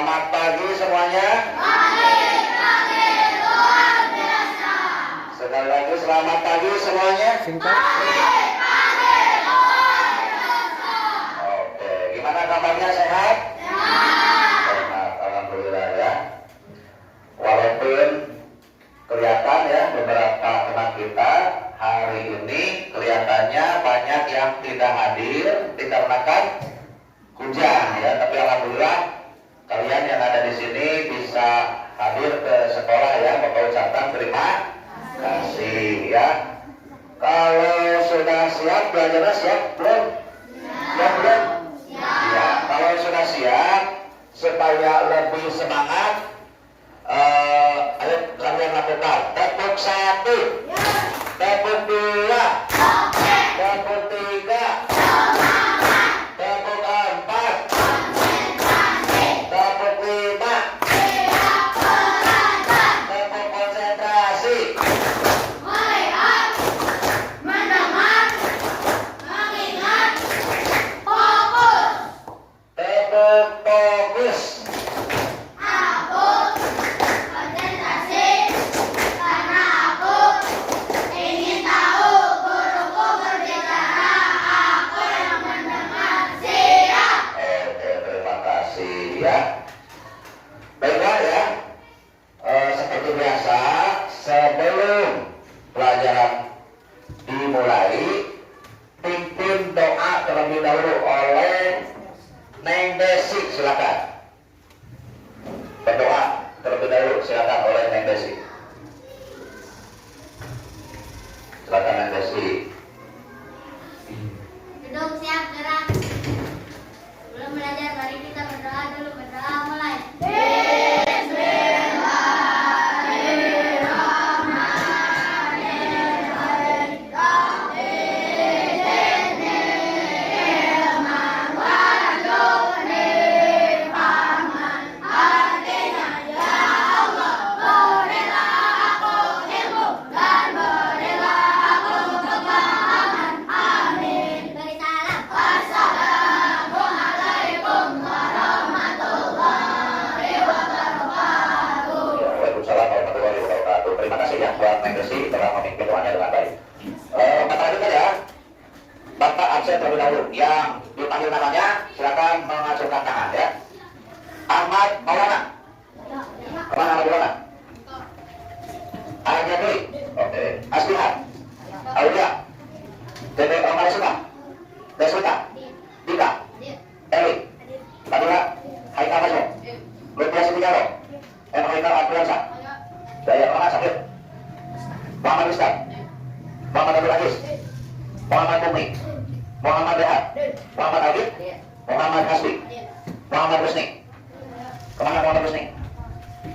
Selamat pagi semuanya. Pagi luar biasa. Sekali lagi selamat pagi semuanya. Singkat. Pagi luar biasa. Oke, gimana kabarnya, sehat? Sehat. Sehat, alhamdulillah ya. Walaupun kelihatan ya beberapa teman kita hari ini kelihatannya banyak yang tidak hadir dikarenakan hujan ya, tapi alhamdulillah kalian yang ada di sini bisa hadir ke sekolah ya. Bapak ucapkan terima kasih ya. Kalau sudah siap, belajarnya siap belum? Siap belum? Ya, kalau sudah siap supaya lebih semangat, ayo kalian lakukan. Tepuk 1, tepuk 2, tepuk 3, tepuk 4, tepuk 5, tepuk konsentrasi. Melihat, mendengar, mengingat, fokus. Tepuk fokus. Aku konsentrasi karena aku ingin tahu guruku berbicara. Aku yang mendengar. Siap. Oke, terima kasih ya. Baiklah ya. Seperti biasa, sebelum pelajaran dimulai, pimpin doa terlebih dahulu oleh Neng Desi, silakan. Berdoa terlebih dahulu, silakan oleh Neng Desi. Silakan Neng Desi. Duduk, siap, gerak. Sebelum belajar, mari kita berdoa dulu. Berdoa mulai. Beri salam. Wassalamualaikum warahmatullahi wabarakatuh. Waalaikumsalam warahmatullahi wabarakatuh. Terima kasih ya buat Neng Desi telah memimpin doanya dengan baik. Kata juga ya, Bapak absen terlebih dahulu. Yang dipanggil namanya silakan mengacungkan tangan ya. Ahmad Maulana. Kemana Ahmad Maulana? Ahmad Jabri. Oke. Aslihat. Aulia. Dede Omar Suma. Deswita. Dika. Eli. Padura. Haikal Masmo. Lutfi Sitigaro. Haikal Abdulsa. Daya Rahman Sakit. Muhammad Ustaz. Muhammad Abdul Aziz. Muhammad Bumi. Muhammad Dehat. Muhammad Adib. Muhammad Hasbi. Muhammad Rusni. Kemana Muhammad Rusni?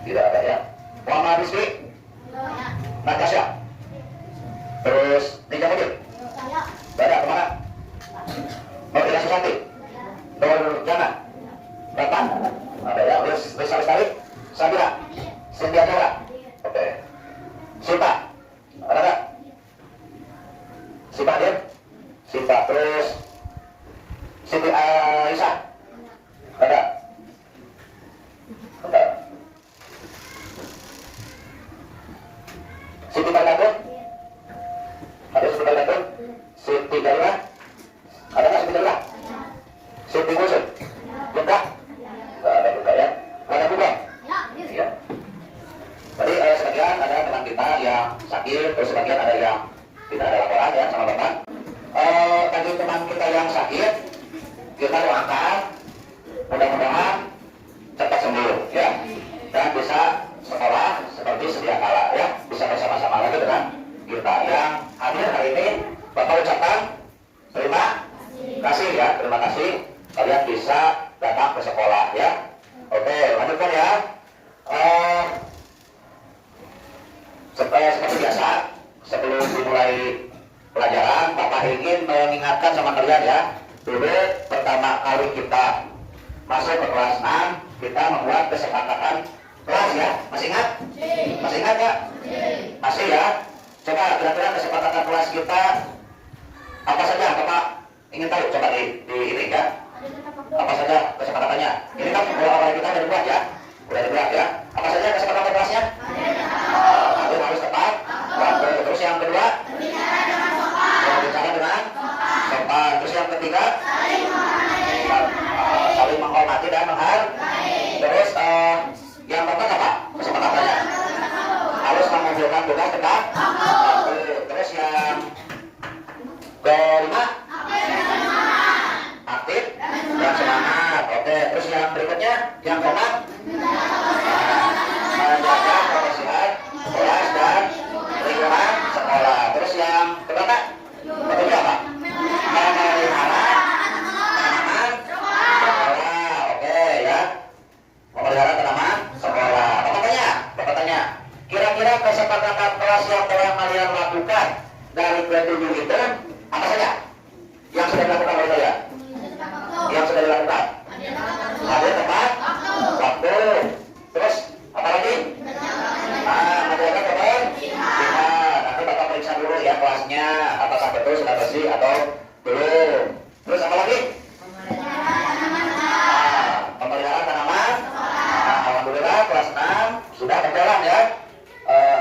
Tidak ada ya. Muhammad Rizki. Natasha. Terus Tika Mudin. Ada kemana? Nurila Susanti. Nur Jana. Bapak. Ada ya. Risa Lestari. Sabila. Cynthia Jara. Oke. Sipa. Ada nggak? Sipa dia. Sipa. Terus Siti Aisyah. Ada. Ada. Siti Pardato. Ada Siti Pardato. Siti Daira. Ada nggak Siti Daira? Siti Musul. Juga? Nggak ada juga ya. Ada juga? Iya. Tadi sebagian ada teman kita yang sakit, terus sebagian ada yang tidak ada laporan ya sama Bapak. Tadi teman kita yang sakit, kita doakan mudah-mudahan cepat sembuh ya, dan bisa sekolah seperti sedia kala ya, bisa bersama-sama lagi dengan kita yang hadir hari ini. Bapak ucapkan terima kasih ya, terima kasih kalian bisa datang ke sekolah ya. Oke, lanjutkan ya. Seperti biasa, sebelum dimulai pelajaran, Bapak ingin mengingatkan sama kalian ya. Dulu pertama kali kita masuk ke kelas 6, kita membuat kesepakatan kelas ya. Masih ingat? Masih ingat ya? Masih ya? Coba kira-kira kesepakatan kelas kita apa saja Bapak ingin tahu? Coba di ini ya. Apa saja kesepakatannya? Ini kan awal kita ada 2 dibuat ya. Udah dibuat ya. Apa saja kesepakatan berkelasnya? Satu harus tepat waktu. Terus yang kedua, berbicara dengan sopan. Terus yang ketiga, saling menghormati dan menghargai. Terus yang keempat apa kesepakatannya? Harus mengumpulkan tugas tetap. Terus yang kelima, aktif dan semangat. Oke, terus yang berikutnya, yang keenam, menjaga kebersihan kelas dan lingkungan sekolah. Terus yang keberapa? Ketujuh apa? Memelihara tanaman sekolah. Oke ya, memelihara tanaman sekolah. Bapak tanya, kira-kira kesepakatan kelas yang telah kalian lakukan dari ketujuh itu apa saja? Yang sudah dilakukan oleh saya? Yang sudah dilakukan? Ada tepat waktu. Terus apa lagi? Menjaga kebersihan. Nanti Bapak periksa dulu ya kelasnya, apakah betul sudah bersih atau belum. Terus apa lagi? Memelihara tanaman. Alhamdulillah kelas 6 sudah berjalan ya.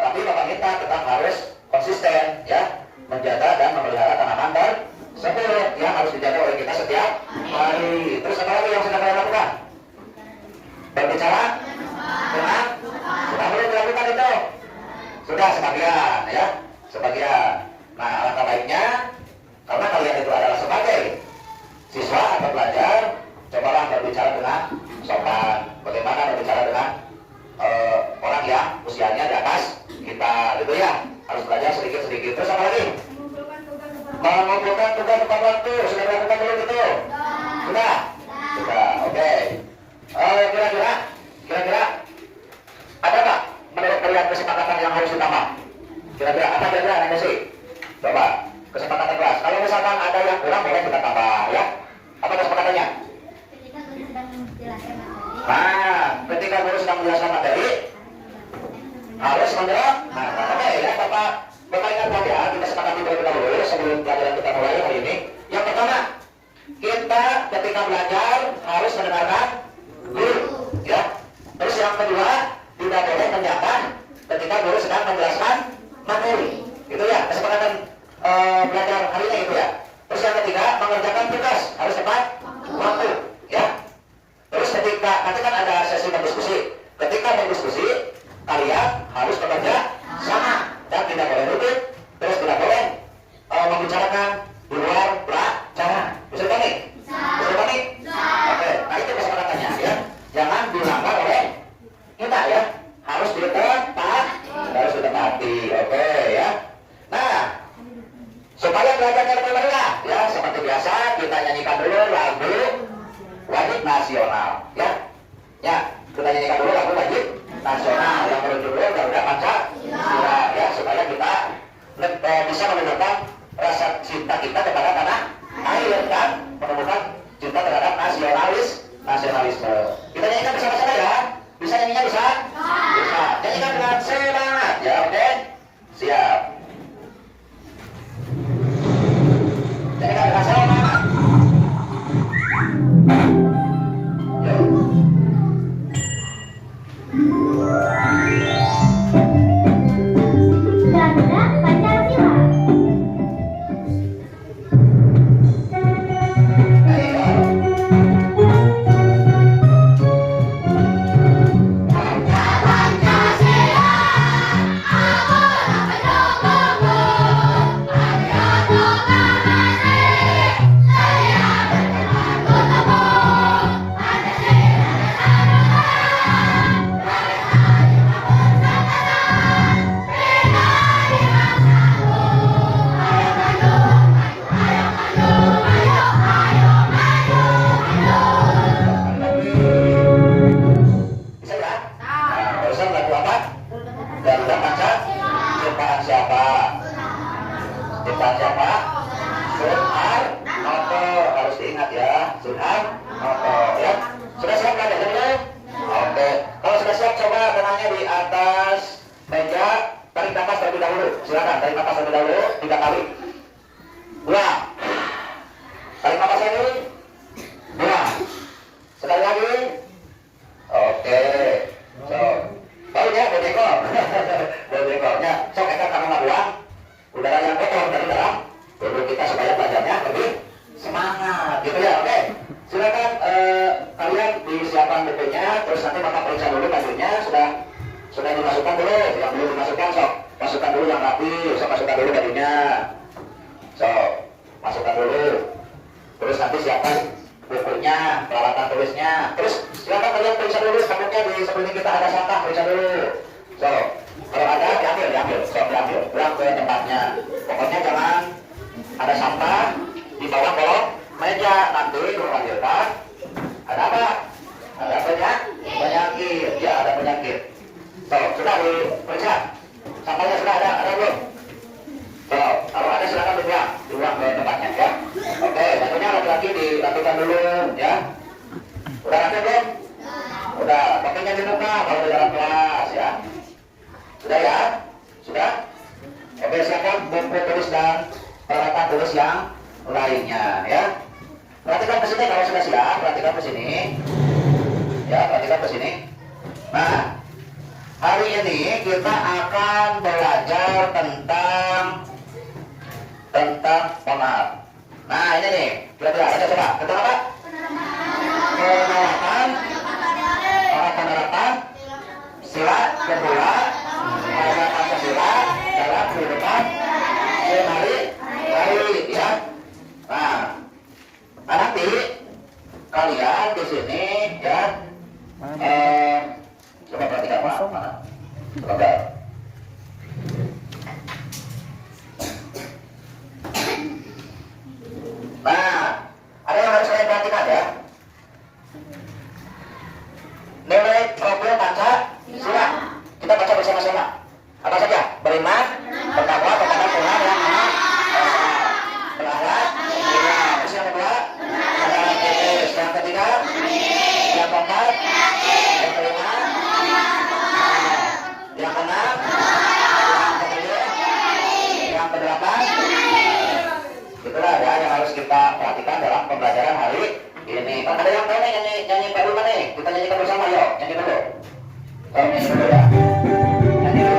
Tapi Bapak minta tetap harus konsisten ya, menjaga dan memelihara tanaman tersebut yang harus dijaga oleh kita setiap hari. Terus apa lagi yang sudah kalian lakukan? Berbicara dengan sudah boleh dilakukan itu? Sudah sebagian ya, sebagian. Nah, alangkah baiknya karena kalian itu adalah sebagai siswa atau pelajar, cobalah berbicara dengan sopan. Bagaimana berbicara dengan orang yang usianya di atas kita, gitu ya. Harus belajar sedikit-sedikit. Terus apa lagi? Mengumpulkan tugas tepat waktu. Sudah dilakukan belum itu? Sudah? Sudah, oke. Kira-kira ada nggak menurut kalian kesepakatan yang harus ditambah? Kira-kira apa kira-kira Nek Desi? Coba kesepakatan kelas. Kalau misalkan ada yang kurang boleh kita tambah ya. Apa kesepakatannya? Ketika guru sedang menjelaskan materi harus menjawab. Oke ya Bapak ingat ya, kita sepakati terlebih dahulu sebelum pelajaran kita mulai hari ini. Yang pertama, kita ketika belajar harus mendengarkan guru ya. Terus yang kedua, tidak boleh menjawab ketika guru sedang menjelaskan materi. Itu ya kesepakatan belajar hari ini itu ya. Terus yang ketiga, mengerjakan tugas harus tepat waktu ya. Terus ketika nanti kan ada sesi berdiskusi. Ketika berdiskusi, kalian harus bekerja sama dan tidak boleh ribut. Terus tidak boleh membicarakan di luar pelajaran. Bisa dipahami? Bisa dipahami? Oke, nah itu kesepakatannya ya. Jangan dilanggar oleh kita ya. Harus ditepati. Oke ya. Nah, supaya belajarnya lebih mudah ya, seperti biasa kita nyanyikan dulu lagu wajib nasional ya. Ya, kita nyanyikan dulu lagu wajib nasional yang berjudul Garuda Pancasila ya, supaya kita bisa menunjukkan rasa cinta kita kepada tanah air dan menunjukkan cinta terhadap nasionalisme. Kita nyanyikan bersama-sama ya. Bisa nyanyinya bisa? Bisa. Nyanyikan dengan semangat ya, oke? Siap. Nyanyikan dengan semangat. Garuda Pancasila. terus nanti Bapak periksa dulu bajunya sudah dimasukkan dulu, yang belum dimasukkan sok masukkan dulu yang rapi, sok masukkan dulu bajunya, sok masukkan dulu, terus nanti siapkan bukunya, peralatan tulisnya, terus silakan kalian periksa dulu takutnya di sekeliling kita ada sampah, periksa dulu, so kalau ada diambil, sok diambil, pulang ke tempatnya, pokoknya jangan ada sampah di bawah kolong meja, nanti lanjutkan ada apa? Ada penyakit, ya ada penyakit. So, sudah diperiksa, sampahnya sudah ada belum? So, kalau ada silakan dibuang ke tempatnya ya. Oke, tentunya laki-laki dilakukan dulu ya. Udah rapi belum? Udah, pakainya di muka kalau di dalam kelas ya. Sudah ya? Sudah? Oke, siapkan buku tulis dan peralatan tulis yang lainnya ya. Perhatikan ke sini kalau sudah siap, perhatikan ke sini. Ya, perhatikan ke sini. Nah, hari ini kita akan belajar tentang penerapan. Nah, ini nih, kira-kira ada coba. Tentang apa? Penerapan sila kedua pada Pancasila dalam kehidupan sehari-hari ya. Nah, nanti kalian di sini ya. Coba perhatikan Pak. Mana? Coba. Nah, ada yang harus kalian perhatikan ya. Nilai profil Pancasila. Kita baca bersama-sama. Apa saja? Beriman, bertakwa kepada Tuhan yang Maha Esa, berakhlak, terus yang kedua, yang ketiga, yang keempat, yang kelima, yang keenam, yang ketujuh, yang kedelapan. Itulah ya yang harus kita perhatikan dalam pembelajaran hari ini. Kan ada yang tahu nih nyanyi Pak Dulma nih, kita nyanyikan bersama yuk, nyanyi dulu. Nyanyi dulu ya. Nyanyi dulu.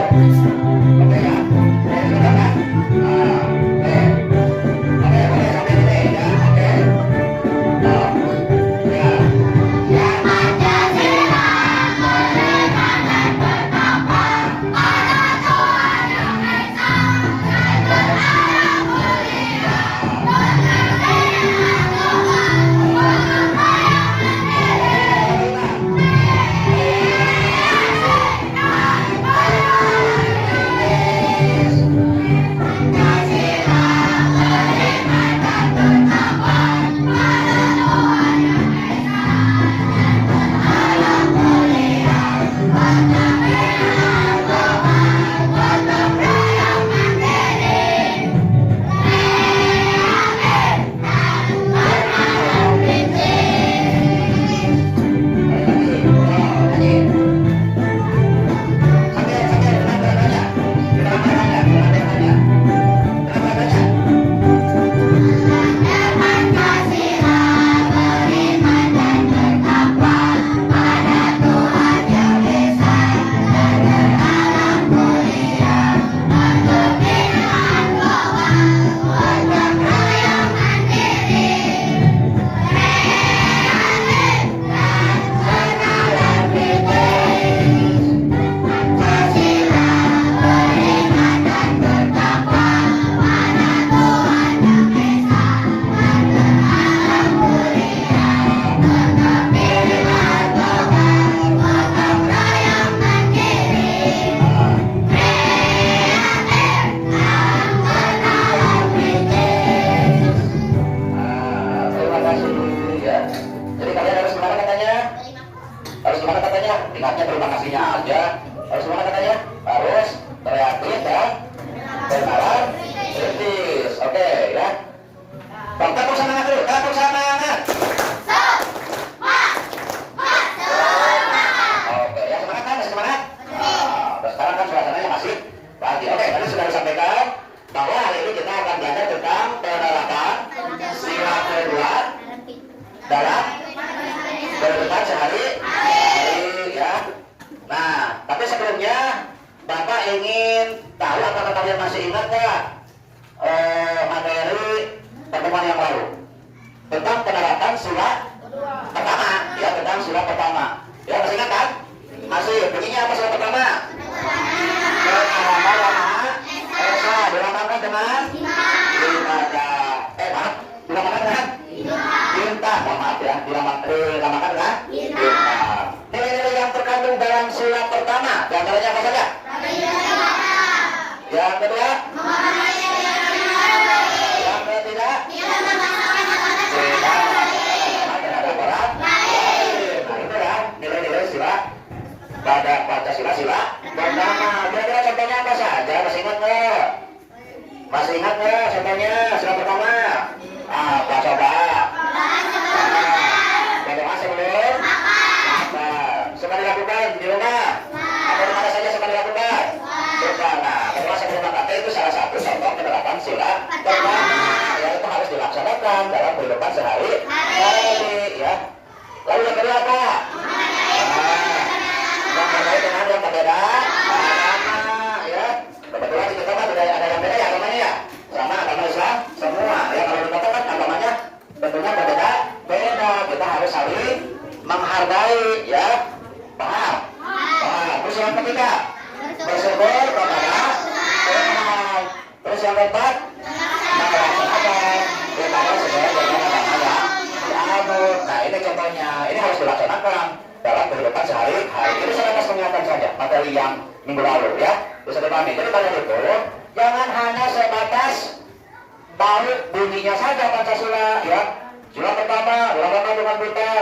Oke ya. Nyanyi dulu kan? Oke. Oke, boleh sampai sini ya. Oke. Nah, ya. Yang Pancasila beriman dan bertakwa pada Tuhan Yang Esa dan berharap mulia, berbakti dengan Tuhan, berupaya Ingatnya terima kasihnya aja. Harus gimana katanya? Harus kreatif dan bernalar kritis. Oke ya. Bang, tepuk semangat dulu. Tepuk semangat. Oke ya, semangat kan? Masih semangat? Nah, sekarang kan suasananya masih pagi. Oke, tadi sudah disampaikan bahwa hari ini kita akan belajar tentang penerapan sila kedua dalam kehidupan sehari-hari ya. Nah, tapi sebelumnya Bapak ingin tahu apakah kalian masih ingat nggak materi pertemuan yang lalu tentang penerapan sila pertama ya, tentang sila pertama ya, masih ingat dalam sila pertama? Di antaranya apa saja? Yang kedua? Yang ketiga? Terhadap orang lain. Nah, itu ya nilai-nilai sila pada Pancasila sila pertama. Kira-kira contohnya apa saja? Masih ingat nggak? Masih ingat nggak contohnya sila pertama? Apa coba? Berdoa sebelum makan. Suka dilakukan di rumah? Atau di mana saja suka dilakukan? Suka. Nah, berdoa sebelum makan itu salah satu contoh penerapan sila pertama. Ya, itu harus dilaksanakan dalam kehidupan sehari-hari. Ya. Lalu yang kedua apa? Yang terkait dengan yang berbeda agama, ya. Kebetulan di kita kan ada yang beda ya agamanya ya. Sama agama Islam semua. Ya kalau di kota kan agamanya tentunya berbeda. Kita harus saling menghargai, ya. Paham? Paham. Terus yang ketiga, bersyukur kepada Tuhan. Terus yang keempat, melaksanakan ibadah sesuai dengan agama yang dianut. Nah ini contohnya, ini harus dilaksanakan dalam kehidupan sehari-hari. Ini saya akan mengingatkan saja materi yang minggu lalu, ya. Bisa dipahami. Jadi kalian itu jangan hanya sebatas tahu bunyinya saja Pancasila, ya. Sila pertama, ulama dengan kita.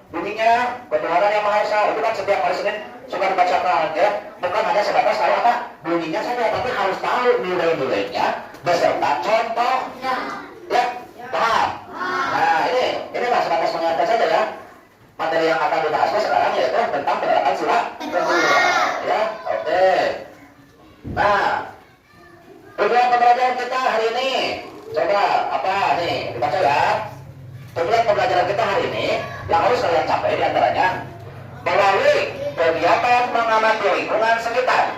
Bunyinya ketuhanan yang Maha Esa. Itu kan setiap hari Senin suka dibacakan, ya. Bukan hanya sebatas tahu apa bunyinya saja, tapi harus tahu nilai-nilainya beserta contohnya. Ya, paham? Nah, inilah sebatas mengingatkan saja, ya. Materi yang akan dibahas sekarang yaitu tentang penerapan sila kedua. Ya, oke. Nah, tujuan pembelajaran kita hari ini, coba apa nih? Dibaca ya. Tujuan pembelajaran kita hari ini yang harus kalian capai diantaranya melalui kegiatan mengamati lingkungan sekitar.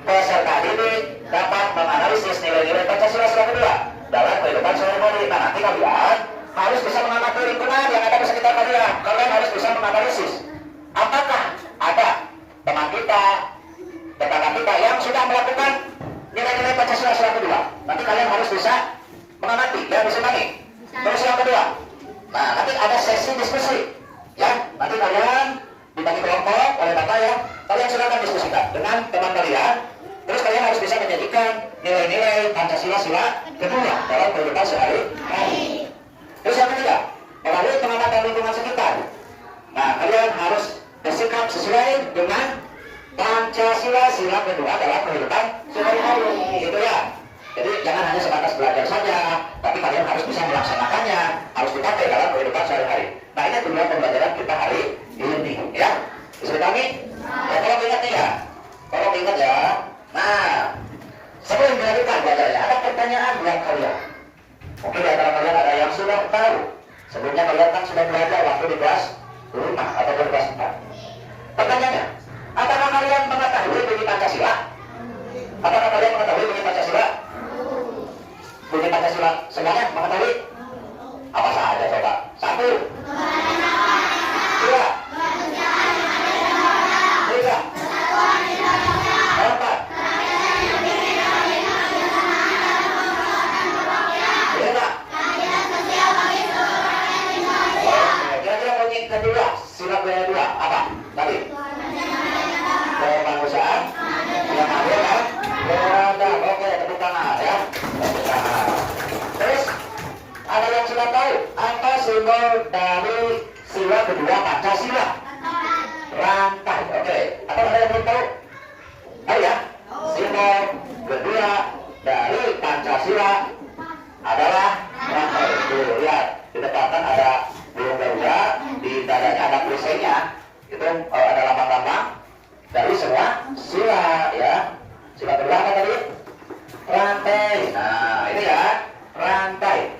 Peserta didik dapat menganalisis nilai-nilai Pancasila sila kedua dalam kehidupan sehari-hari. Nah, nanti kalian harus bisa mengamati lingkungan yang ada di sekitar kalian. Kalian harus bisa menganalisis apakah ada teman kita, tetangga kita yang sudah melakukan nilai-nilai Pancasila sila kedua. Nanti kalian harus bisa mengamati, ya, disenangi. Terus yang kedua, nah nanti ada sesi diskusi, ya. Nanti kalian dibagi kelompok oleh bapak, ya. Kalian silakan diskusikan dengan teman kalian. Terus kalian harus bisa menjadikan nilai-nilai Pancasila sila kedua dalam kehidupan sehari-hari. Terus yang ketiga, melalui pengamatan lingkungan sekitar. Nah, kalian harus bersikap sesuai dengan Pancasila sila kedua dalam kehidupan sehari-hari. Gitu ya. Jadi jangan hanya sebatas belajar saja, tapi kalian harus bisa melaksanakannya, harus dipakai dalam kehidupan sehari-hari. Nah, ini tujuan pembelajaran kita hari ini, ya. Bisa dipahami? Ya, tolong ingat nih ya. Tolong ingat ya. Nah, sebelum dilanjutkan belajarnya, ada pertanyaan buat kalian. Mungkin di antara kalian ada yang sudah tahu. Sebelumnya kalian kan sudah belajar waktu di kelas 5 atau di kelas 4. Pertanyaannya, apakah kalian mengetahui bunyi Pancasila? Apakah kalian mengetahui bunyi Pancasila? Bunyi Pancasila semuanya mengetahui? Apa saja coba? 1, 2, 3, 4. Kira-kira bunyi kedua, sila kedua apa? Tadi? Kemanusiaan yang adil dan beradab. Oke, tepuk tangan, ya. Tepuk tangan. Terus ada yang sudah tahu apa simbol dari sila kedua Pancasila? Rantai. Oke. Atau ada yang belum tahu? Tahu ya? Simbol kedua dari Pancasila adalah rantai. Tuh, lihat. Di depan kan ada burung garuda, di dadanya ada perisainya. Itu ada lambang-lambang dari semua sila, ya. Sila kedua apa tadi? Rantai. Nah, ini ya, rantai.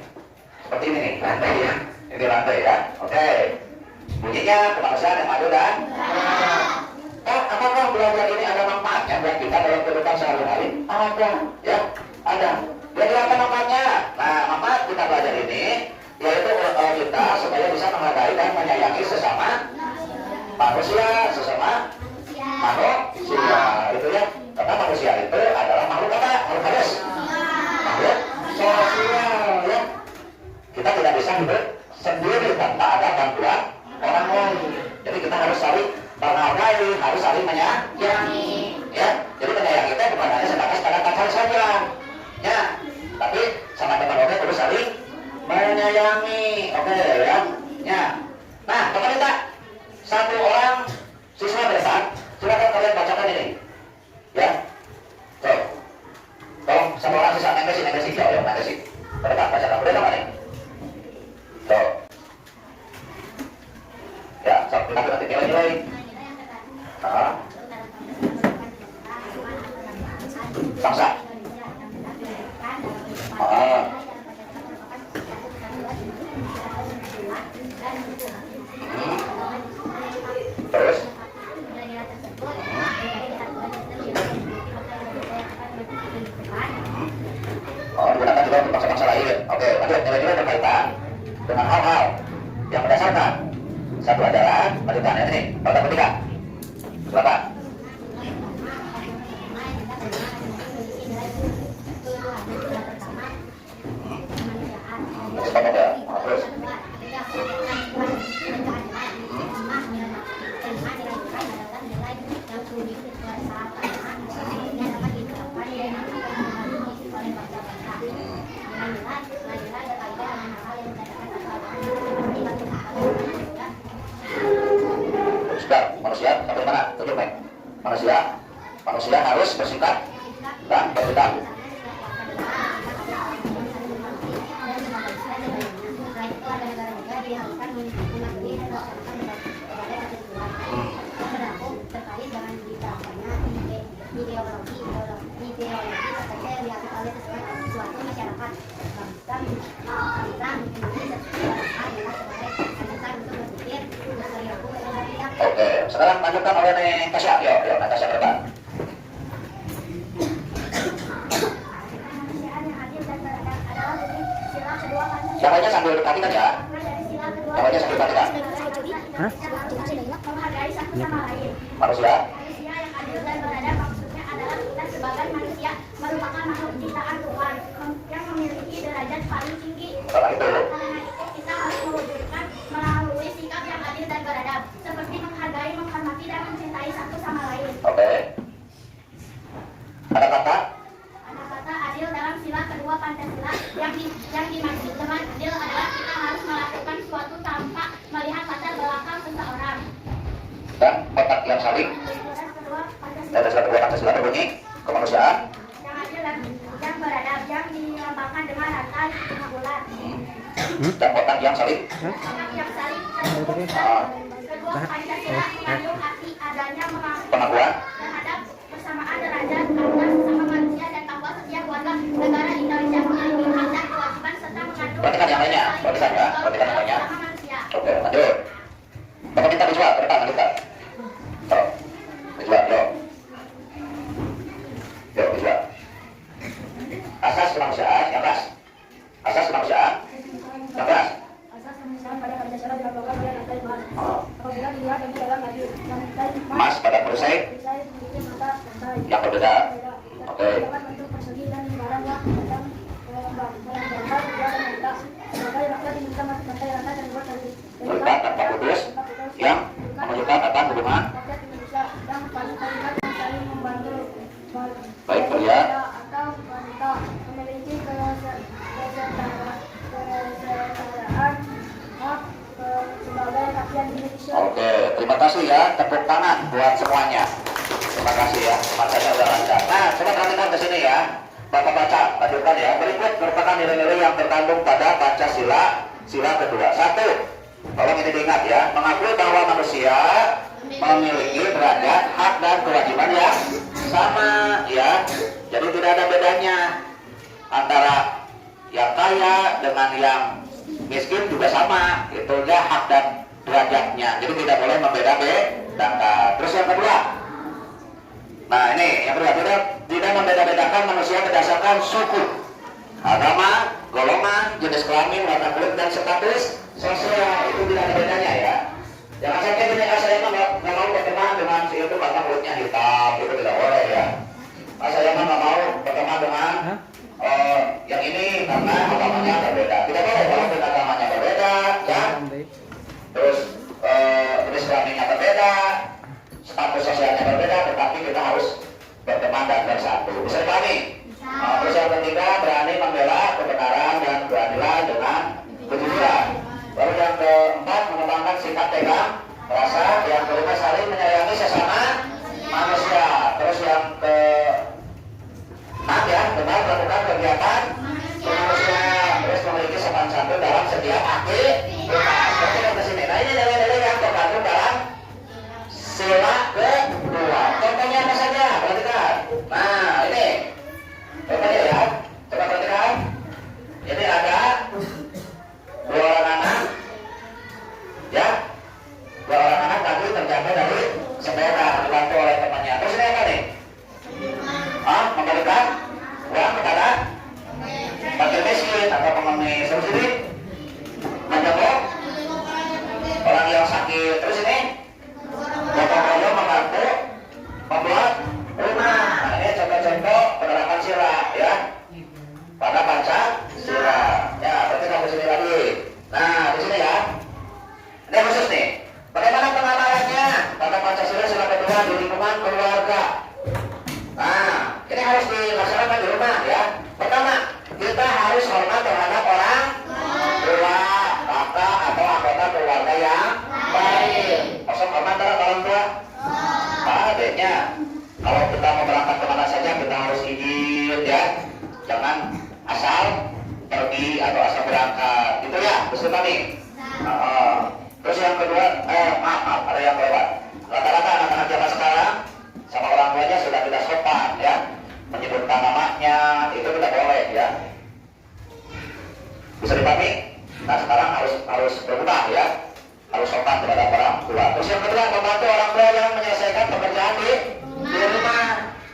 Seperti ini nih, rantai ya. Ini rantai ya. Oke. Bunyinya kemanusiaan yang adil dan apakah belajar ini ada manfaatnya buat kita dalam kehidupan sehari-hari? Ada, ya. Ada. Jadi apa manfaatnya? Nah, manfaat kita belajar ini yaitu kita supaya bisa menghargai dan menyayangi sesama manusia, sesama manusia, itu ya. Karena manusia itu adalah makhluk apa? Makhluk halus, makhluk sosial, ya. Kita tidak bisa hidup sendiri tanpa ada bantuan orang lain. Jadi kita harus saling menghargai harus saling menyayangi. Ya, jadi menyayangi itu bukan hanya sebatas pada pacar saja. Ya, tapi sama teman oke perlu saling menyayangi. Oke ya. Ya. Nah, teman kita satu orang siswa besar, silakan kalian bacakan ini. Ya. Tuh. Tolong satu orang siswa negasi. Ya, negasi. Coba bacakan. Boleh sama nih? Tuh. Ya, nanti nilai-nilai. Bangsa. Terus? Digunakan juga untuk bangsa-bangsa lain. Oke, lanjut. Nilai-nilai berkaitan dengan hal-hal yang berdasarkan. Satu adalah lanjutannya ini, pada ketiga. Silakan. Terus. Sudah, manusia bagaimana? Tunjuk, Mek. Manusia harus bersikap dan bertindak. Oke, sekarang lanjutkan oleh Natasha. Yuk, Natasha berdepan. Yang lainnya sambil perhatikan ya. Yang lainnya sambil perhatikan. Manusia yang adil dan beradab maksudnya adalah kita sebagai manusia merupakan makhluk ciptaan Tuhan yang memiliki derajat paling tinggi. Karena itu kita harus mewujudkan melalui sikap yang adil dan beradab, seperti menghargai, menghormati dan mencintai satu sama lain. Oke. Ada kata adil dalam sila kedua Pancasila yang dimaksud dengan adil adalah kita harus melakukan suatu tanpa melihat latar belakang seseorang. Dan kotak yang saling. Ada sila kedua Pancasila berbunyi kemanusiaan. Yang adil dan yang beradab yang dilambangkan dengan rantai 5 bulan. Dan kotak yang saling. Kotak yang saling. Kedua Pancasila mengandung arti adanya Pengakuan terhadap persamaan derajat antar sesama manusia dan bahwa setiap warga negara Indonesia memiliki hak dan kewajiban serta mengandung perhatikan yang lainnya, perhatikan ya, perhatikan yang lainnya. Oke, lanjut. Bapak minta visual, ke depan, lanjutkan. Visual, yuk visual. Asas kemanusiaan, yang keras. Asas kemanusiaan, yang keras. Asas kemanusiaan pada Pancasila dilambangkan oleh rantai emas. Apabila dilihat dari dalam adil, rantai Emas pada perisai memiliki mata rantai yang berbeda. Oke. dapat bentuk persegi dan lembaran yang sedang melambangkan dua dan mata. Sebagai rakyat diminta masuk rantai dan dibuat dari Berikat tanpa putus yang menunjukkan akan hubungan rakyat Indonesia yang paling terlibat yang saling membantu. baik pria Atau wanita memiliki kesetaraan hak sebagai rakyat Indonesia. Oke, terima kasih ya. Tepuk tangan buat semuanya. Terima kasih ya. Matanya udah lancar. Nah, coba perhatikan ke sini ya. Bapak baca, lanjutkan ya. Berikut merupakan nilai-nilai yang terkandung pada Pancasila sila kedua. 1. Tolong ini diingat ya. Mengakui bahwa manusia memiliki derajat, hak dan kewajiban yang sama ya. Jadi tidak ada bedanya antara yang kaya dengan yang miskin juga sama, itu ya hak dan derajatnya. Jadi tidak boleh membeda-bedakan. Terus yang kedua, nah ini yang kedua, tidak membeda-bedakan manusia berdasarkan suku, agama, golongan, jenis kelamin, warna kulit dan status sosial. Itu tidak ada bedanya ya. Jangan sampai gini, saya nggak mau berteman dengan si itu karena kulitnya hitam, itu tidak boleh ya. Saya nggak mau berteman dengan yang ini karena agamanya berbeda. Tidak boleh kalau agamanya berbeda, ya. Terus jenis kelaminnya berbeda, status sosialnya berbeda, tetapi kita harus berteman dan bersatu. Bisa dipahami? Terus yang ketiga, berani membela kebenaran dan keadilan dengan kejujuran. Lalu yang keempat, mengembangkan sikap tegang rasa. Yang kelima, saling menyayangi sesama manusia. Terus yang keenam ya, benar melakukan kegiatan kemanusiaan. Terus memiliki sopan santun dalam setiap aktivitas. Seperti yang kesini. Nah ini nilai-nilai yang terkandung dalam sila kedua. Contohnya apa saja? Perhatikan. Nah ini contohnya ya. Coba perhatikan. Ini ada dua orang anak, ya, dua orang anak tadi terjatuh dari sepeda dibantu oleh temannya. Terus ini apa nih? Memberikan uang kepada fakir miskin atau pengemis. Terus ini menjenguk orang yang sakit. Terus ini gotong royong membantu membuat rumah. Nah, ini contoh-contoh penerapan sila ya pada Pancasila. Ya, berarti kamu sini lagi. Nah, di sini ya. Ini khusus nih. Bagaimana pengamalannya pada Pancasila sila kedua di lingkungan keluarga? Nah, ini harus dilaksanakan di rumah ya. Pertama, kita harus hormat terhadap orang tua, kakak atau anggota keluarga yang baik. Maksud hormat terhadap orang tua? Adiknya. Kalau kita mau berangkat kemana saja kita harus izin ya. Jangan asal pergi atau asal berangkat. Gitu ya, betul nih. Terus yang kedua, maaf, ada yang lewat. Rata-rata anak-anak zaman sekarang sama orang tuanya sudah tidak sopan ya, menyebutkan namanya itu tidak boleh ya. Bisa dipahami? Nah sekarang harus berubah ya, harus sopan terhadap orang tua. Terus yang kedua, membantu orang tua yang menyelesaikan pekerjaan di rumah.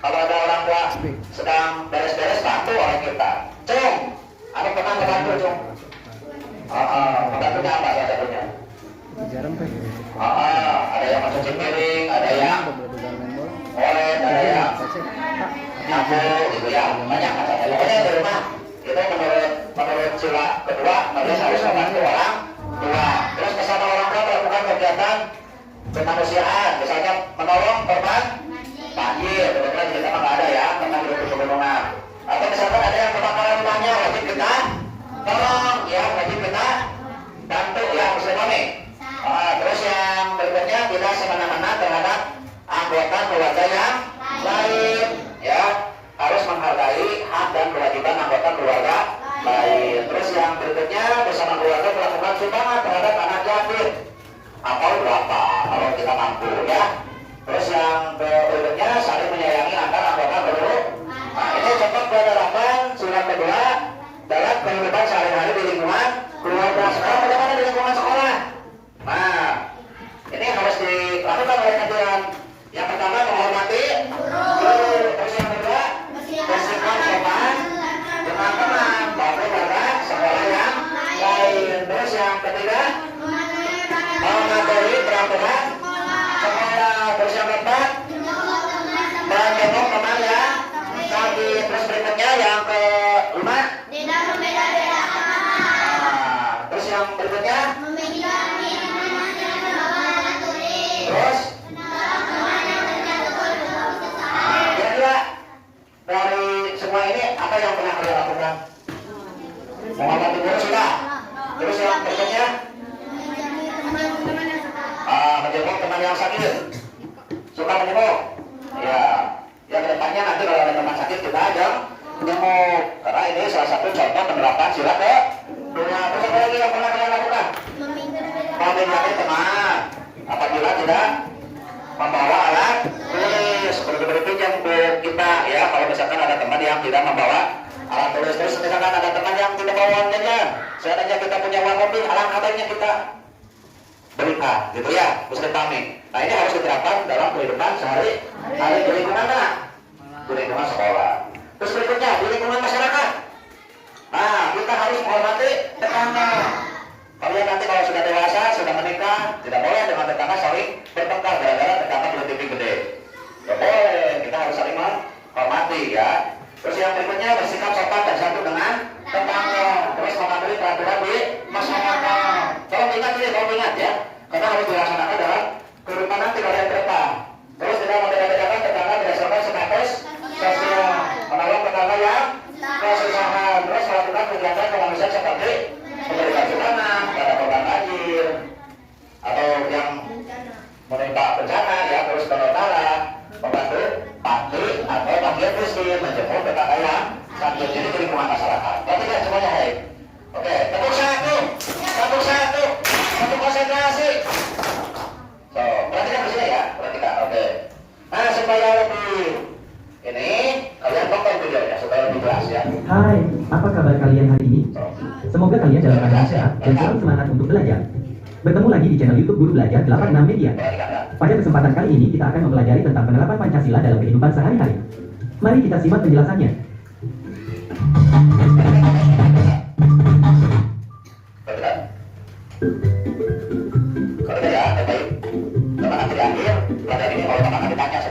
Kalau ada orang tua sedang beres-beres, bantu oleh kita. Cung, aku pernah membantu Cung. Membantunya apa salah satunya? Ada yang mencuci piring, ada yang olet, ada yang nyapu, gitu ya, banyak macamnya. Pokoknya di rumah itu menurut sila kedua, harus membantu orang tua. Terus bersama orang tua melakukan kegiatan kemanusiaan, misalnya menolong korban banjir. Kebetulan di kita nggak ada ya, karena hidup di pegunungan. Atau misalkan ada yang kebakaran rumahnya, wajib kita tolong, ya wajib kita bantu ya, Muslim nih. Terus yang berikutnya, tidak semena-mena terhadap anggota keluarga yang lain ya, harus menghargai hak dan kewajiban anggota keluarga lain. Terus yang berikutnya, bersama keluarga melakukan sumbangan terhadap anak yatim atau berapa kalau kita mampu ya. Terus yang berikutnya, saling menyayangi antar anggota keluarga. Nah ini contoh penerapan sila kedua dalam kehidupan sehari-hari di lingkungan keluarga. Sekarang bagaimana di lingkungan sekolah? Nah ini harus dilakukan oleh kalian. Yang pertama, menghormati guru. Terus yang kedua, bersikap sopan dengan teman, baik pada sekolah yang lain. Terus yang ketiga, mematuhi peraturan sekolah. Terus yang keempat, menjenguk teman yang sakit. Terus berikutnya yang kelima, terus yang berikutnya, terus dari semua ini apa yang pernah kalian lakukan? Menghormati guru sudah. Terus yang berikutnya, menjenguk teman yang sakit. Suka menjenguk? Ya. Yang kedepannya nanti kalau ada teman sakit kita aja menjenguk. Karena ini salah satu contoh penerapan sila kedua. Terus apa lagi yang pernah kalian lakukan? Membimbing teman apabila tidak membawa alat tulis. Seperti berpinjam buku kita ya, kalau misalkan ada teman yang tidak membawa alat tulis. Terus misalkan ada teman yang tidak bawa uang jajan, seandainya kita punya uang lebih, alangkah baiknya kita berikan, gitu ya, Muslim kami. Nah ini harus diterapkan dalam kehidupan sehari-hari di lingkungan mana? Di lingkungan sekolah. Terus berikutnya, di lingkungan masyarakat. Nah kita harus menghormati tetangga. Kalian nanti kalau sudah dewasa, sudah menikah, tidak boleh dengan tetangga saling bertengkar gara-gara tetangga punya TV gede. Ya boleh, kita harus saling menghormati ya. Terus yang berikutnya, bersikap sopan dan santun dengan tetangga. Terus mematuhi peraturan di masyarakat. Tolong ingat ini, tolong ingat ya, karena harus dilaksanakan dalam kehidupan nanti kalian ke depan. Terus tidak menjadi lingkungan masyarakat. Berarti kan semuanya hai. Oke, tepuk satu, konsentrasi. So, perhatikan di sini ya, perhatikan. Oke. Nah, supaya lebih ini kalian tonton videonya supaya lebih jelas ya. Hai, apa kabar kalian hari ini? Semoga kalian dalam keadaan sehat dan selalu semangat untuk belajar. Bertemu lagi di channel YouTube Guru Belajar 86 Media. Pada kesempatan kali ini kita akan mempelajari tentang penerapan Pancasila dalam kehidupan sehari-hari. Mari kita simak penjelasannya.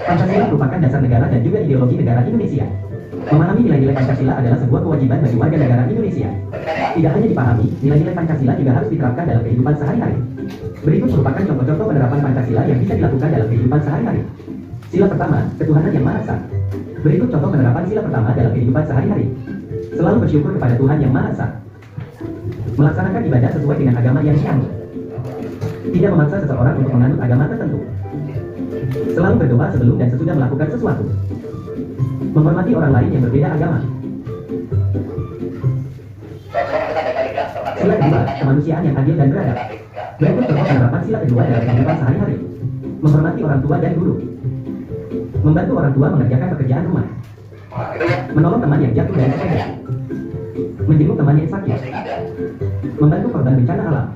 Pancasila merupakan dasar negara dan juga ideologi negara Indonesia. Memahami nilai-nilai Pancasila adalah sebuah kewajiban bagi warga negara Indonesia. Tidak hanya dipahami, nilai-nilai Pancasila juga harus diterapkan dalam kehidupan sehari-hari. Berikut merupakan contoh-contoh penerapan Pancasila yang bisa dilakukan dalam kehidupan sehari-hari. Sila pertama, ketuhanan yang Maha Esa. Berikut contoh penerapan sila pertama dalam kehidupan sehari-hari. Selalu bersyukur kepada Tuhan yang Maha Esa. Melaksanakan ibadah sesuai dengan agama yang dianut. Tidak memaksa seseorang untuk menganut agama tertentu. Selalu berdoa sebelum dan sesudah melakukan sesuatu. Menghormati orang lain yang berbeda agama. Sila kedua, kemanusiaan yang adil dan beradab. Berikut contoh penerapan sila kedua dalam kehidupan sehari-hari. Menghormati orang tua dan guru. Membantu orang tua mengerjakan pekerjaan rumah. Menolong teman yang jatuh dari sepeda. Menjenguk teman yang sakit. Membantu korban bencana alam.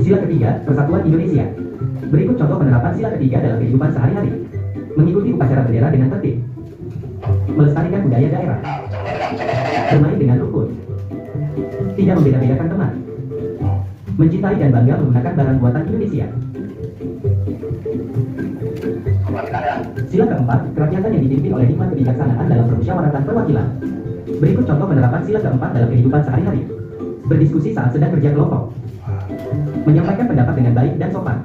Sila ketiga, persatuan Indonesia. Berikut contoh penerapan sila ketiga dalam kehidupan sehari-hari. Mengikuti upacara bendera dengan tertib. Melestarikan budaya daerah. Bermain dengan rukun. Tidak membeda-bedakan teman. Mencintai dan bangga menggunakan barang buatan Indonesia. Sila keempat, kerakyatan yang dipimpin oleh hikmat kebijaksanaan dalam permusyawaratan perwakilan. Berikut contoh penerapan sila keempat dalam kehidupan sehari-hari. Berdiskusi saat sedang kerja kelompok. Menyampaikan pendapat dengan baik dan sopan.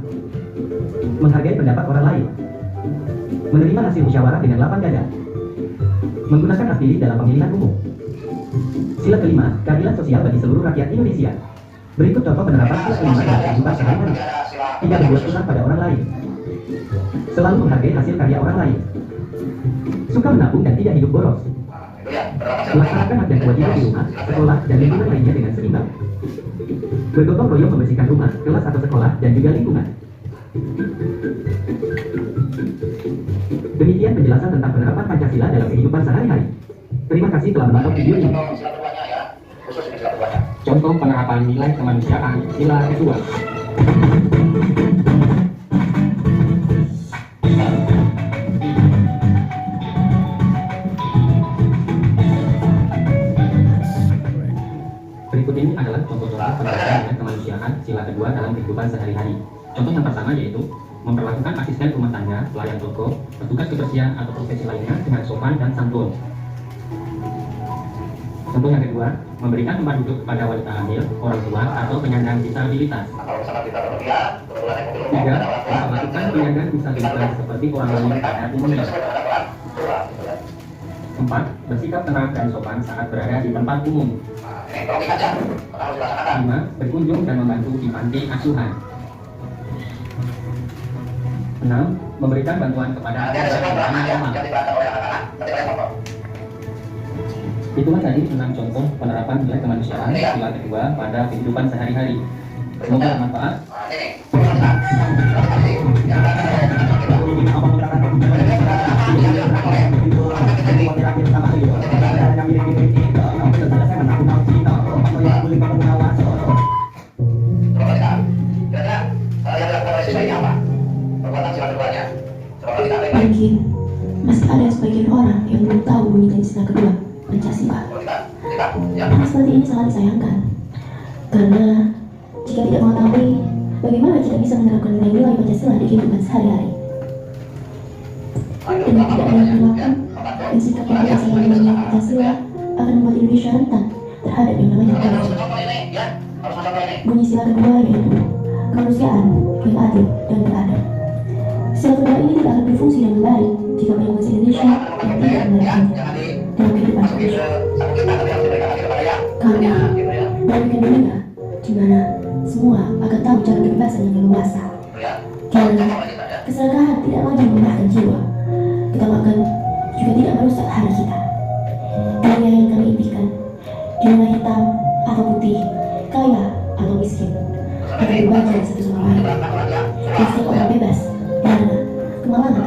Menghargai pendapat orang lain. Menerima hasil musyawarah dengan lapang dada. Menggunakan hak pilih dalam pemilihan umum. Sila kelima, keadilan sosial bagi seluruh rakyat Indonesia. Berikut contoh penerapan sila kelima dalam kehidupan sehari-hari. Tidak berbuat curang pada orang lain. Selalu menghargai hasil karya orang lain. Suka menabung dan tidak hidup boros. Melaksanakan hak dan kewajiban di rumah, sekolah, dan lingkungan lainnya dengan seimbang. Bergotong royong membersihkan rumah, kelas atau sekolah, dan juga lingkungan. Demikian penjelasan tentang penerapan Pancasila dalam kehidupan sehari-hari. Terima kasih telah menonton video ini. Contoh penerapan nilai kemanusiaan sila kedua. Berikut ini adalah contoh-contoh penerapan nilai kemanusiaan sila kedua dalam kehidupan sehari-hari. Contoh yang pertama yaitu memperlakukan asisten rumah tangga, pelayan toko, petugas kebersihan atau profesi lainnya dengan sopan dan santun. Contoh yang kedua, memberikan tempat duduk kepada wanita hamil, orang tua, atau penyandang disabilitas. Tiga, memperlakukan penyandang disabilitas seperti orang lain pada umumnya. Empat, bersikap tenang dan sopan saat berada di tempat umum. Lima, berkunjung dan membantu di panti asuhan. 6. Memberikan bantuan kepada anak-anak. Itulah tadi 6 contoh penerapan nilai kemanusiaan sila kedua pada kehidupan sehari-hari. Semoga bermanfaat. Mungkin masih ada sebagian orang yang belum tahu bunyi dari sila kedua Pancasila. Hal seperti ini sangat disayangkan, karena jika tidak mengetahui, bagaimana kita bisa menerapkan nilai-nilai Pancasila di kehidupan sehari-hari. Dengan tidak ada yang dilakukan, dan sikap yang tidak saling mengenai Pancasila akan membuat Indonesia rentan terhadap yang namanya korupsi. Bunyi sila kedua yaitu kemanusiaan yang adil dan beradab. Sila kedua ini tidak akan berfungsi dengan baik jika banyak bangsa Indonesia yang tidak menerapkannya dalam kehidupan sosial. Karena dalam dunia di mana semua akan tahu cara kebebasan yang leluasa. Karena keserakahan tidak lagi membuahkan jiwa, kita akan juga tidak merusak hari kita. Karya yang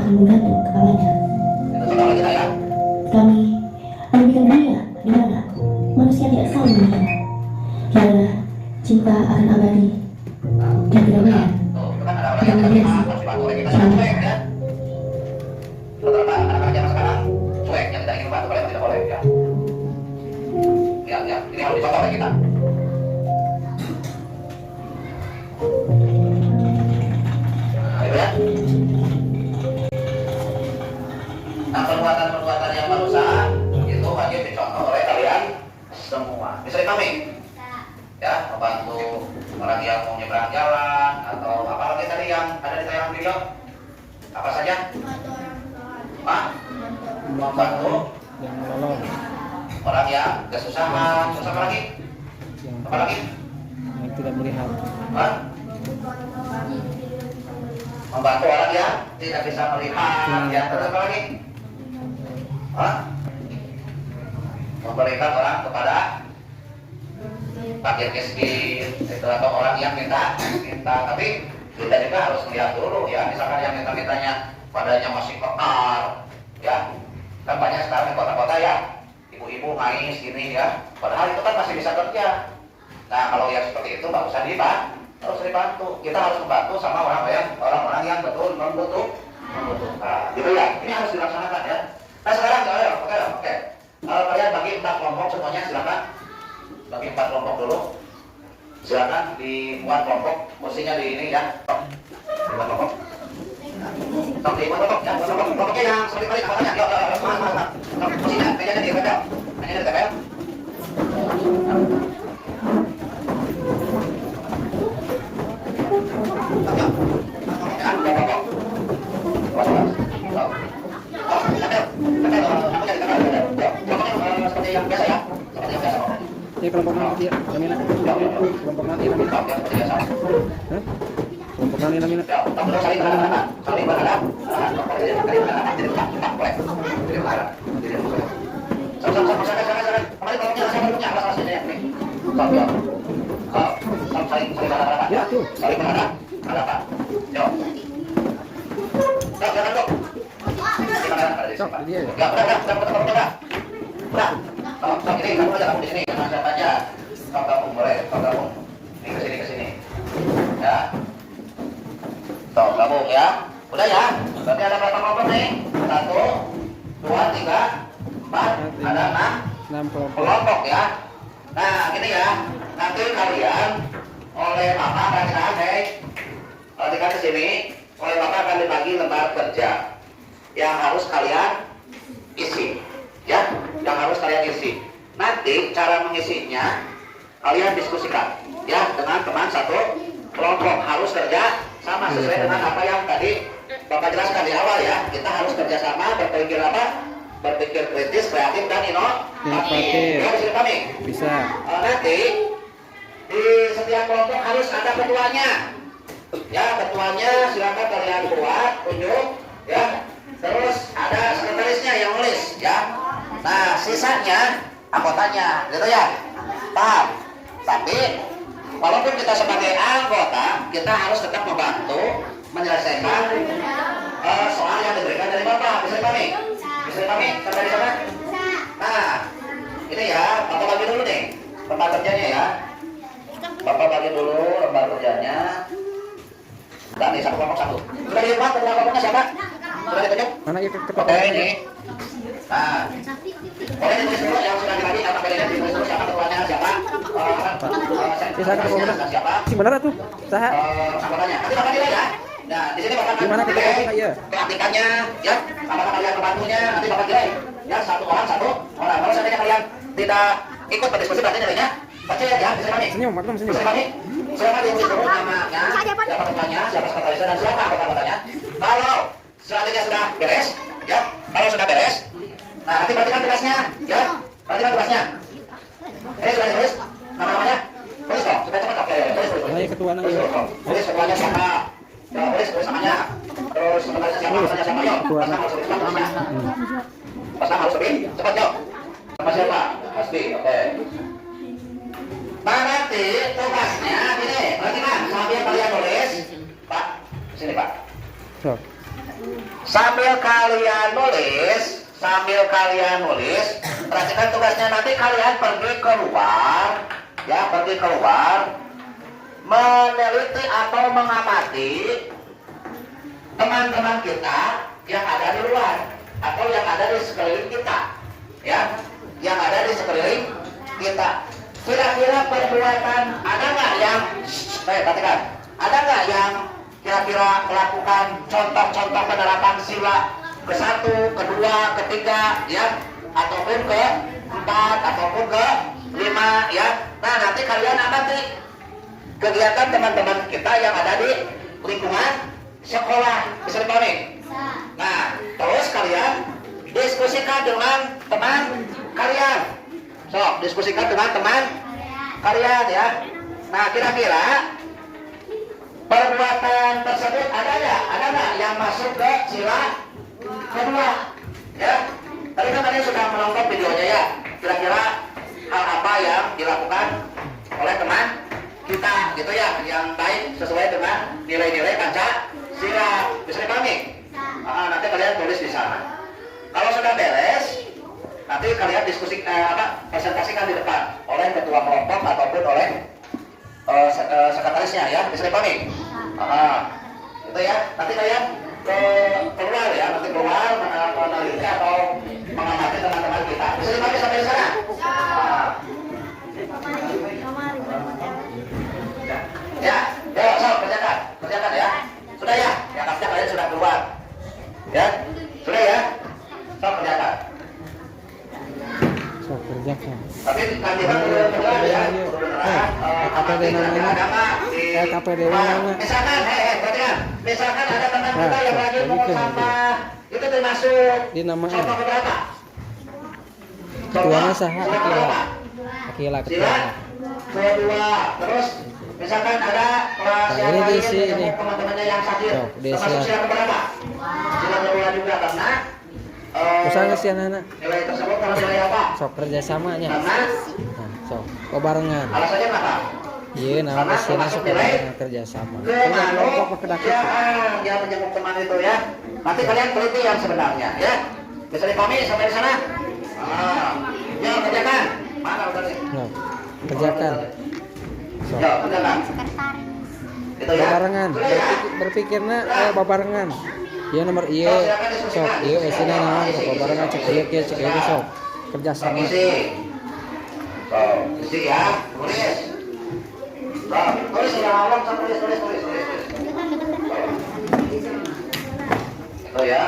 akan menggantung kepalanya. Itu contoh kita ya. Kami akan bikin dunia di mana manusia tidak saling menghina, di mana cinta akan abadi dan kedamaian Tuh, itu kan ada orang akan yang menghiasi harus dibantu oleh kita sangat cuek ya. Rata-rata anak-anak zaman sekarang cuek, yang tidak ingin membantu kalian tidak boleh ya. Ya, ini harus dicontoh oleh kita. Nah, itu ya. Nah, perbuatan-perbuatan yang merusak itu wajib dicontoh oleh kalian semua. Bisa dipahami? Ya, membantu orang yang mau nyebrang jalan atau apa lagi tadi yang ada di tayangan video? Apa saja? Pak? Membantu yang menolong, orang yang kesusahan, susah apa lagi? yang Apa lagi? tidak melihat, Pak? Membantu orang yang tidak bisa melihat, ya terus apa lagi? Hah? Memberikan orang kepada fakir miskin itu atau orang yang minta, tapi kita juga harus melihat dulu ya, misalkan yang minta-mintanya padanya masih kekar, ya kan banyak sekarang di kota-kota ya, ibu-ibu ngais gini ya, padahal itu kan masih bisa kerja. Nah kalau yang seperti itu nggak usah harus dibantu. Kita harus membantu sama orang-orang yang betul membutuhkan. Gitu ya, ini harus dilaksanakan ya. Nah sekarang oke. Kalian bagi 4 kelompok semuanya, silakan. Bagi 4 kelompok dulu. Silakan dibuat kelompok, mestinya di ini ya. Dibuat kelompok. Dibuat kelompok ya. Kelompoknya yang seperti tadi namanya. Yuk, mas. Mestinya mejanya ditempel. Mejanya ditempel. ya kelompok nanti ya, namina, kelompok nanti namina, hah? Kelompok nanti namina, ya tuh. Sok, dia ya. Ini kamu aja kamu di sini, jangan siapa aja. Kamu gabung boleh, kamu gabung. Ini ke sini. Ya. Tuh, gabung ya. Udah ya. Berarti ada berapa kelompok nih? 1, 2, 3, 4, ada 6 kelompok. kelompok ya. Nah, gini ya. Nanti kalian oleh Bapak perhatikan ke sini. Oleh Bapak akan dibagi lembar kerja yang harus kalian isi. Ya, yang harus kalian isi. Nanti cara mengisinya kalian diskusikan ya dengan teman satu kelompok, harus kerja sama sesuai dengan apa yang tadi Bapak jelaskan di awal ya. Kita harus kerja sama, berpikir apa? Berpikir kritis, kreatif dan inovatif. Ya, bisa dipahami? Bisa. Nanti di setiap kelompok harus ada ketuanya. Ya, ketuanya silakan kalian buat, tunjuk ya. Terus ada sekretarisnya yang nulis ya. Nah, sisanya anggotanya, gitu ya. Paham? Tapi walaupun kita sebagai anggota, kita harus tetap membantu menyelesaikan soal yang diberikan dari Bapak. Bisa dipahami? Bisa dipahami? Sampai di sana? Nah, ini ya, Bapak bagi dulu nih lembar kerjanya ya. Bapak bagi dulu lembar kerjanya. Dan di satu kelompok satu. Sudah dilihat ketua kelompoknya siapa? Sudah ditunjuk? Mana ya ketua? Oke, ini. Nah, boleh ditulis dulu yang sudah dibagi, apa bedanya ditulis dulu siapa ketuanya, siapa siapa Sebenarnya tuh, saha? anggotanya. Nanti Bapak nilai ya. Nah, di sini Bapak Gimana kita nilai ketua ya? pelantikannya, ya, apakah kalian pembantunya, nanti Bapak nilai. Ya, satu orang. Kalau seandainya kalian tidak ikut berdiskusi, berarti nilainya kecil ya, bisa dipahami? Senyum, maklum senyum. Bisa dipahami? Siapa ditulis dulu namanya, siapa ketuanya, siapa sekretarisnya, dan siapa anggota-anggotanya. Kalau seandainya sudah beres, ya, kalau sudah beres, nah nanti perhatikan tugasnya, ya, perhatikan tugasnya. Ini sudah ditulis namanya, tulis dong, supaya cepat. Oke, tulis. Mana ya ketua nanya? Tulis ketuanya siapa, ya, tulis namanya, terus sekretarisnya siapa, anggotanya siapa, yuk. Pas nama harus lebih cepat tulisnya. Pas nama harus lebih cepat, yuk. Nama siapa? Pasti, oke. Nah nanti tugasnya gini, perhatikan sambil kalian nulis, Pak, sini Pak. Sok. Sambil kalian nulis, perhatikan tugasnya nanti kalian pergi keluar, ya pergi keluar, meneliti atau mengamati teman-teman kita yang ada di luar atau yang ada di sekeliling kita, ya, yang ada di sekeliling kita. Kira-kira perbuatan ada nggak yang, perhatikan, ada nggak yang kira-kira melakukan contoh-contoh penerapan sila ke-1, ke-2, ke-3, ya, ataupun ke-4, ataupun ke-5, ya. Nah, nanti kalian amati kegiatan teman-teman kita yang ada di lingkungan sekolah, bisa dipahami? Nah, terus kalian diskusikan dengan teman kalian. So, diskusikan dengan teman kalian, ya. Nah, kira-kira perbuatan tersebut ada nggak yang masuk ke sila kedua, ya? Tadi kan kalian sudah menonton videonya, ya. Kira-kira hal apa yang dilakukan oleh teman kita, gitu ya, yang baik sesuai dengan nilai-nilai Pancasila, bisa dipahami? Nanti kalian tulis di sana. Kalau sudah beres, nanti kalian presentasikan di depan oleh ketua kelompok ataupun oleh sekretarisnya, ya, bisa dipahami? Itu ya, nanti kalian keluar, ya, nanti keluar meneliti atau mengamati teman-teman kita, bisa dipahami sampai di sana? Ya, so, kerjakan ya, sudah ya, anggapnya kalian sudah keluar, ya, sudah ya, so, kerjakan. Sok kerjakan. Tapi nanti kan beneran ya, KPD namanya. KPD namanya. Misalkan ada teman kita yang lagi pungut sampah, itu termasuk Di nama contoh keberapa? ketuanya saha Akila ketua. Kedua, terus misalkan ada kelas Nah, yang ini lain diisi ini. dengan teman-temannya yang sakit, Sok, diisi. termasuk sila keberapa? Sila kedua juga, karena Usaha sih anak. nilai tersebut karena nilai apa? Sok kerjasamanya. Karena Nah, sok kebarengan. alasannya kenapa? Iya, nama Karena kesini termasuk suka nilai dengan kerjasama. Kerja kemanut kelompok kedaki. yang menjenguk teman itu, ya. Nanti kalian teliti yang sebenarnya, ya. Bisa dipahami sampai di sana? Ya, kerjakan. Mana udah nih? Nah, kerjakan. Sok. Ya, kerjakan. Itu ya. Babarengan. Berpikirnya babarengan. Iya nomor iya. Sok, iya sini naon babarengan cek iya cek iya sok. Kerjasama. Isi. So, isi ya. Tulis. So, tulis ya awam, tulis. Itu ya.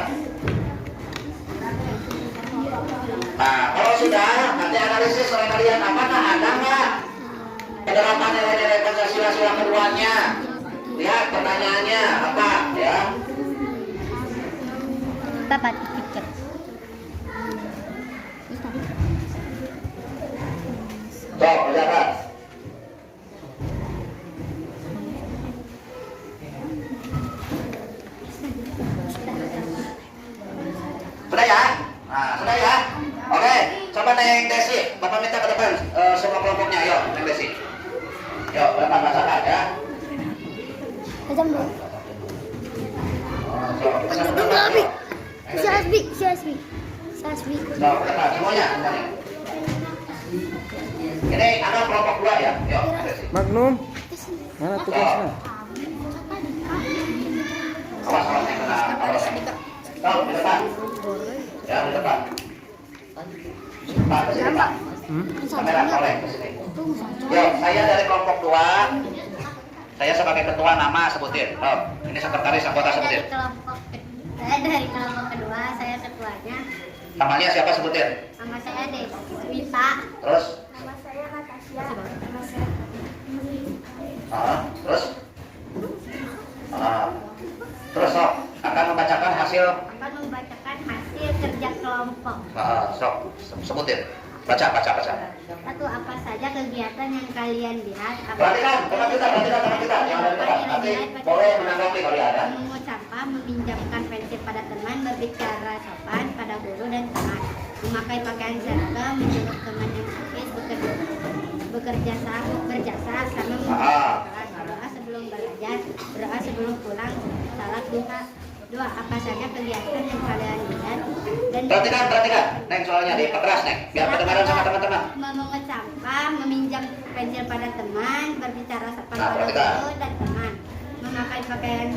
Nah, kalau sudah, nanti analisis oleh kalian apakah ada nggak penerapan nilai-nilai Pancasila sila keduanya? Lihat pertanyaannya apa, ya? Bapak pikir. So, kerjakan. Sudah ya? Nah, sudah ya? Oke, coba Neng Desi. Bapak minta ke depan semua kelompoknya. Yuk, Neng Desi. Yuk, ke depan masakan ya. Jam dulu. Si Asbi. So, ke depan semuanya. Ini ada kelompok 2 ya. Yuk, Neng Desi. Magnum. Mana tugasnya? Awas, Neng. Awas. So, di depan. Ya, di depan. Pak, ke sini, Pak. Kamera oleh ke sini. Yuk, saya dari kelompok 2. Saya sebagai ketua, nama sebutin. Oh, ini sekretaris anggota sebutin. Saya dari kelompok kedua, saya ketuanya. Namanya siapa sebutin? Nama saya Deswita. Terus? Nama saya Natasha. Terus? Terus sok akan membacakan hasil. Akan membacakan hasil kerja kelompok. Sok sebutin. Baca. Satu, apa saja kegiatan yang kalian lihat? Perhatikan teman kita yang ada di depan. Nanti boleh menanggapi kalau ada. Memungut sampah, meminjamkan pensil pada teman, berbicara sopan pada guru dan teman, memakai pakaian seragam, menjenguk teman yang sakit, berjasa sama berdoa sebelum belajar, berdoa sebelum pulang, salat duha, 2. Apa saja kegiatan yang kalian lihat dan Perhatikan. Neng soalnya diperkeras, Neng. Biar kedengaran sama teman-teman. memungut sampah, meminjam pensil pada teman, berbicara sopan Nah, pada perhatikan. guru dan teman, memakai pakaian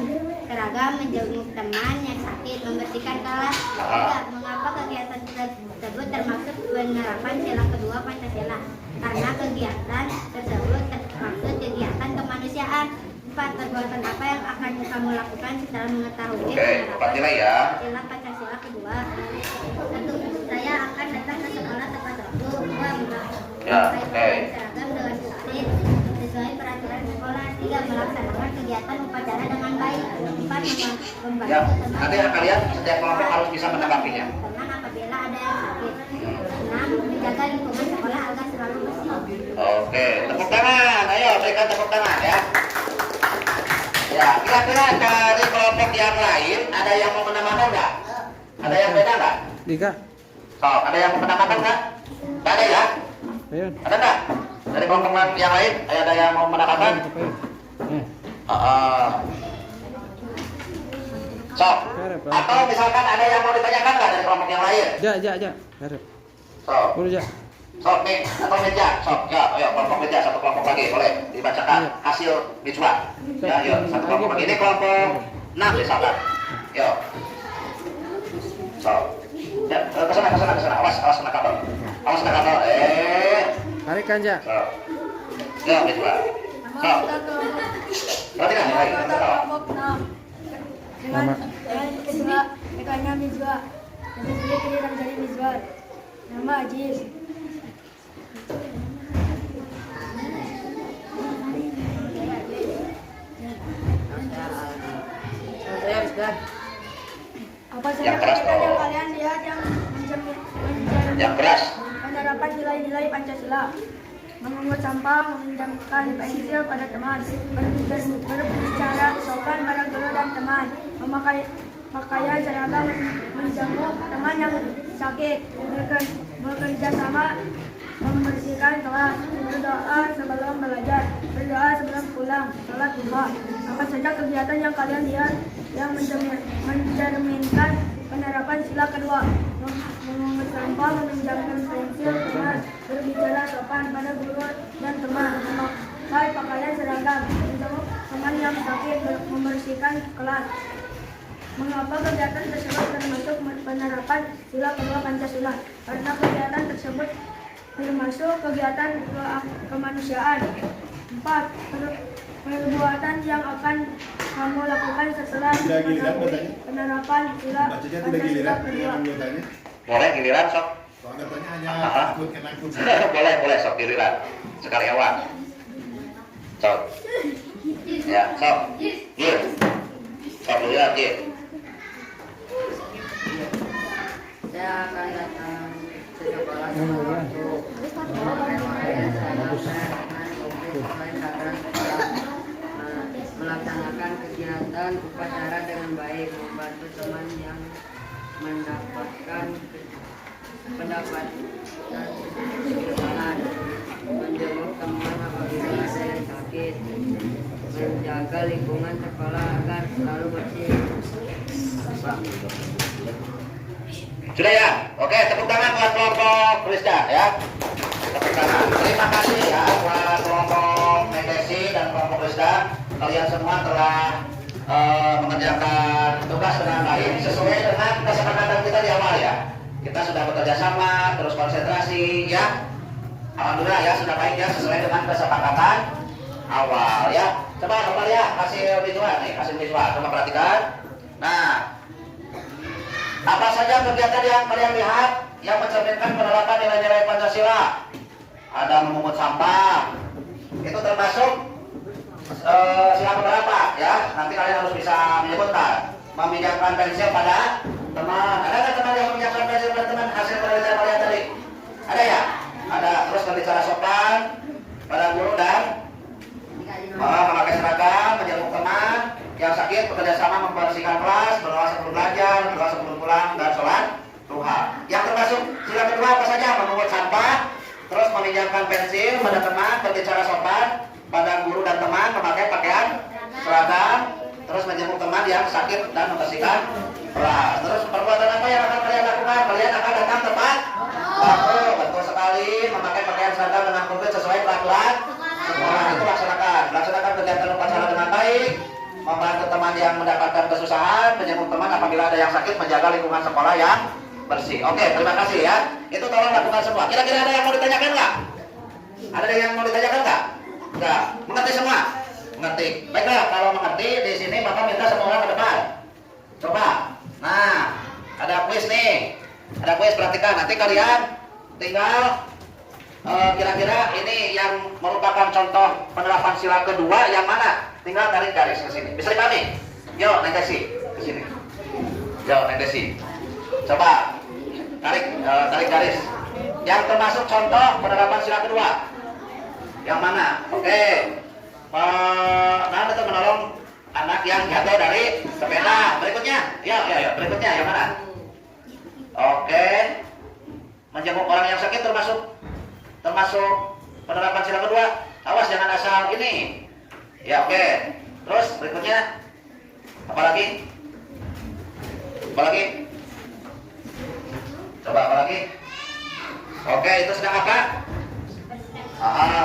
seragam, menjenguk teman yang sakit, membersihkan kelas. 3. Mengapa kegiatan tersebut termasuk penerapan sila kedua Pancasila? Karena kegiatan tersebut termasuk kegiatan kemanusiaan. 4. Perbuatan apa yang akan kamu lakukan setelah mengetahui Oke, Pak nilai ya. sila Pancasila kedua? 1. Saya akan datang ke sekolah tepat waktu. 2. Ya, Memakai oke. pakaian seragam dengan disiplin sesuai peraturan sekolah. 3. Melaksanakan kegiatan upacara dengan baik. 4. Membantu Ya, teman nanti kalian setiap kelompok harus bisa menanggapinya. teman apabila ada yang sakit. 6. Menjaga lingkungan sekolah agar selalu bersih. Oke, tepuk tangan. Ayo, berikan tepuk tangan ya. Ya, kira-kira dari kelompok yang lain ada yang mau menambahkan nggak? Ada yang beda nggak? Dika, So, ada yang mau menambahkan nggak? Nggak ada ya? ayo. Ada nggak? Dari kelompok yang lain ada yang mau menambahkan? So, atau misalkan ada yang mau ditanyakan nggak dari kelompok yang lain? Ja. Harap. So, Udah, Ja. nih, atau meja, ya, ayo kelompok meja, satu kelompok lagi, boleh dibacakan hasil bicuan. Ya, yuk, satu kelompok lagi, ini kelompok 6 misalkan. Yuk. So, ya, kesana, awas kena kabel. Tarik kan, Ja. So, yuk, bicuan. So, perhatikan, baik, Kelompok 6 dengan Nama. Mizwa, rekannya Mizwa, dan sendiri kiriran dari Mizwa, nama Ajis. Apa saja Yang keras, kegiatan yang toh. kalian lihat yang Yang keras. penerapan nilai-nilai Pancasila? Memungut sampah, meminjamkan pensil pada teman, berbicara sopan pada guru dan teman, memakai pakaian seragam, menjenguk teman yang sakit, bekerja sama, membersihkan kelas, berdoa sebelum belajar, berdoa sebelum pulang, sholat duha. Apa saja kegiatan yang kalian lihat yang mencerminkan penerapan sila kedua? Memungut sampah, meminjamkan pensil teman, berbicara sopan pada guru dan teman, memakai pakaian seragam, menjenguk teman yang sakit, membersihkan kelas. Mengapa kegiatan tersebut termasuk penerapan sila kedua Pancasila? Karena kegiatan tersebut termasuk kegiatan kemanusiaan. 4. Perbuatan yang akan kamu lakukan setelah penerapan sila Pancasila kedua. Boleh giliran, sok. Soalnya hanya takut. boleh, sok giliran. Sekali awal. Sok. Ya, sok. Gil. Sok giliran, Gil. Saya akan datang ke sekolah melaksanakan kegiatan upacara dengan baik, membantu teman yang mendapatkan pendapat dan kesalahan, menjenguk teman apabila ada yang sakit, menjaga lingkungan sekolah agar selalu bersih. Sudah ya? Oke, tepuk tangan buat kelompok Krista ya. Tepuk tangan. Terima kasih ya buat kelompok Megesi dan kelompok Krista. Kalian semua telah mengerjakan tugas dengan baik sesuai dengan kesepakatan kita di awal ya. Kita sudah bekerja sama, terus konsentrasi ya. Alhamdulillah ya, sudah baik ya sesuai dengan kesepakatan awal ya. Coba kembali ya, hasil visual nih, hasil visual. Coba perhatikan. Nah, apa saja kegiatan yang kalian lihat yang mencerminkan penerapan nilai-nilai Pancasila? Ada memungut sampah, itu termasuk sila beberapa ya. Nanti kalian harus bisa menyebutkan. Meminjamkan pensil pada teman. Ada nggak teman yang meminjamkan pensil pada teman hasil penelitian kalian tadi? Ada ya? Ada. Terus berbicara sopan pada guru dan memakai seragam, menjenguk teman yang sakit, bekerja sama membersihkan kelas, berdoa sebelum belajar, berdoa sebelum pulang, dan sholat duha. Yang termasuk sila kedua apa saja? Memungut sampah, terus meminjamkan pensil pada teman, berbicara sopan pada guru dan teman, memakai pakaian seragam, terus menjenguk teman yang sakit dan membersihkan kelas. Terus perbuatan apa yang akan kalian lakukan? Kalian akan datang tepat waktu. Betul sekali. Memakai pakaian seragam dengan komplit sesuai peraturan sekolah itu laksanakan kegiatan upacara dengan baik, membantu teman yang mendapatkan kesusahan, menjenguk teman apabila ada yang sakit, menjaga lingkungan sekolah yang bersih. Oke, terima kasih ya. Itu tolong lakukan semua. Kira-kira ada yang mau ditanyakan nggak? Ada yang mau ditanyakan nggak? Nggak. Mengerti semua? Mengerti. Baiklah, kalau mengerti di sini Bapak minta semua orang ke depan. Coba. Nah, ada kuis nih. Ada kuis, perhatikan. Nanti kalian tinggal kira-kira ini yang merupakan contoh penerapan sila kedua yang mana? Tinggal tarik garis ke sini. Bisa dipahami? Yo, Neng Desi, ke sini. Yo, Neng Desi. Coba tarik garis. Yang termasuk contoh penerapan sila kedua. Yang mana? Oke. Nah, itu menolong anak yang jatuh dari sepeda. Berikutnya. Ya, berikutnya yang mana? Oke. Menjenguk orang yang sakit termasuk penerapan sila kedua. Awas jangan asal ini. Ya, oke. Terus berikutnya apa lagi? Coba apa lagi? Oke, itu sedang apa?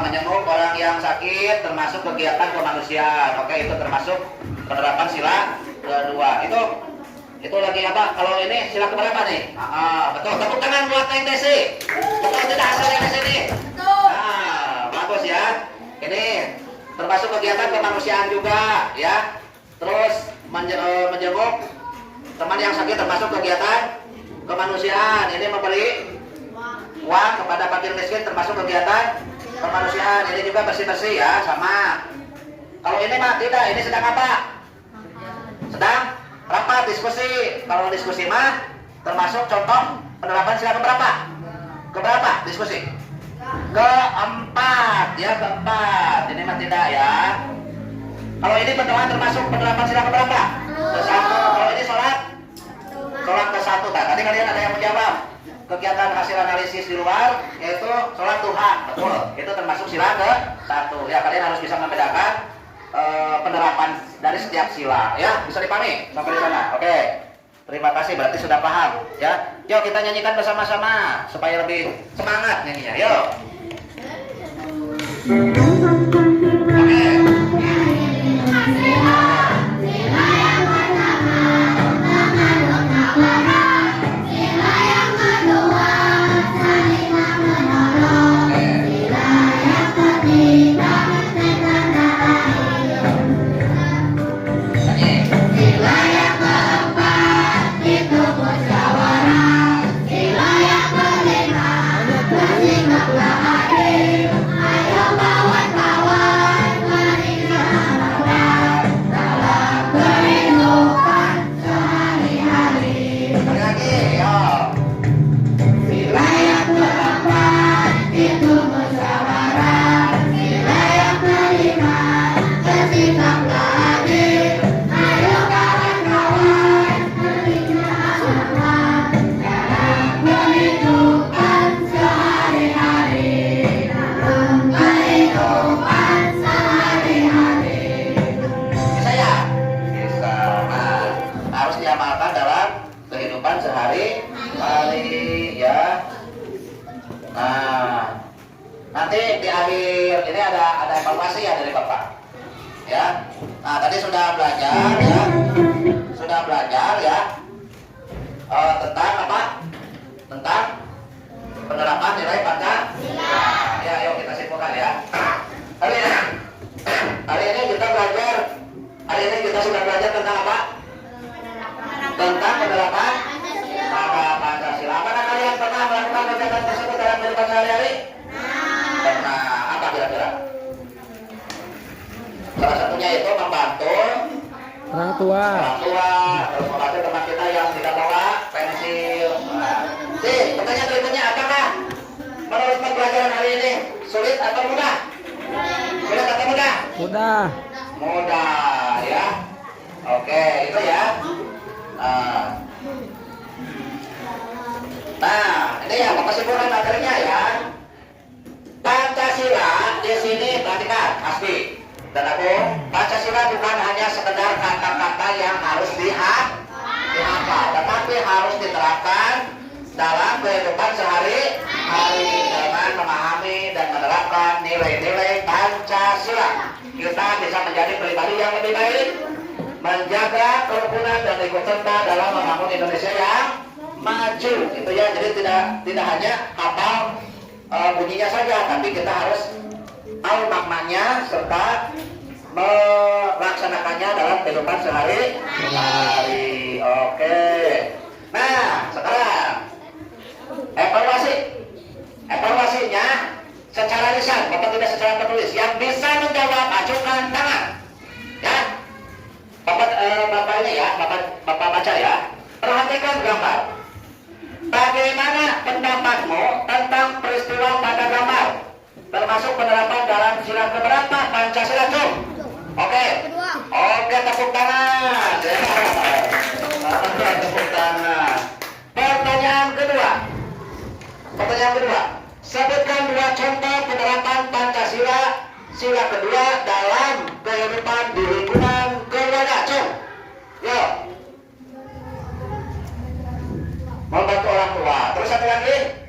Menjenguk orang yang sakit termasuk kegiatan kemanusiaan. Oke, itu termasuk penerapan sila kedua. Itu lagi apa? Kalau ini sila keberapa nih? Betul. Tepuk tangan buat Neng Desi. Betul tidak asal yang di sini? Bagus ya. Ini termasuk kegiatan kemanusiaan juga ya. Terus menjenguk teman yang sakit termasuk kegiatan kemanusiaan. Ini memberi uang kepada fakir miskin termasuk kegiatan kemanusiaan. Ini juga bersih-bersih ya, sama. Kalau ini mah tidak, ini sedang apa? Sedang rapat diskusi. Kalau diskusi mah termasuk contoh penerapan sila keberapa? Keberapa diskusi? Keempat ya, keempat. Ini mah tidak ya. Kalau ini penerapan termasuk penerapan sila keberapa? Ke-1. Kalau ini sholat ke-1. Tadi kalian ada yang menjawab. Kegiatan hasil analisis di luar yaitu sholat duha. Betul. Itu termasuk sila ke-1. Ya, kalian harus bisa membedakan penerapan dari setiap sila ya. Bisa dipahami sampai di sana. Oke. Terima kasih, berarti sudah paham ya. Yuk kita nyanyikan bersama-sama supaya lebih semangat nyanyinya. Yuk. Oke. Nanti di akhir ini ada evaluasi ya dari Bapak. Ya. Nah, tadi sudah belajar ya. Tentang apa? Tentang penerapan nilai Pancasila. Ya, ayo kita simpulkan ya. Hari ini kita sudah belajar tentang apa? Tentang penerapan Pancasila. Apakah kalian pernah melakukan kegiatan tersebut dalam kehidupan sehari-hari? Pernah. Apa kira-kira? Salah satunya itu membantu orang tua. Terus membantu teman kita yang tidak bawa pensil. Pertanyaan berikutnya, apakah menurut pembelajaran hari ini sulit atau mudah? Sulit atau mudah? Mudah ya. Oke, itu ya. Nah, ini ya kesimpulan materinya ya. Pancasila di sini perhatikan pasti. Dan aku Pancasila bukan hanya sekedar kata-kata yang harus dihafal, tetapi harus diterapkan dalam kehidupan sehari-hari dengan memahami dan menerapkan nilai-nilai Pancasila. Kita bisa menjadi pribadi yang lebih baik, menjaga kerukunan dan ikut serta dalam membangun Indonesia yang maju. Itu ya, jadi tidak hanya hafal bunyinya saja, tapi kita harus tahu maknanya serta melaksanakannya dalam kehidupan sehari-hari. Oke. Nah, sekarang evaluasinya secara lisan, bapak tidak secara tertulis. Yang bisa menjawab ajukan tangan. Ya, bapak ini ya, bapak baca ya. Perhatikan gambar. Bagaimana pendapatmu tentang peristiwa pada gambar, termasuk penerapan dalam sila keberapa Pancasila? Oke, tepuk tangan. Tepuk tangan. Pertanyaan kedua. Sebutkan 2 contoh penerapan Pancasila sila kedua dalam kehidupan di lingkungan keluarga. Yo. Membantu orang tua. Terus satu lagi.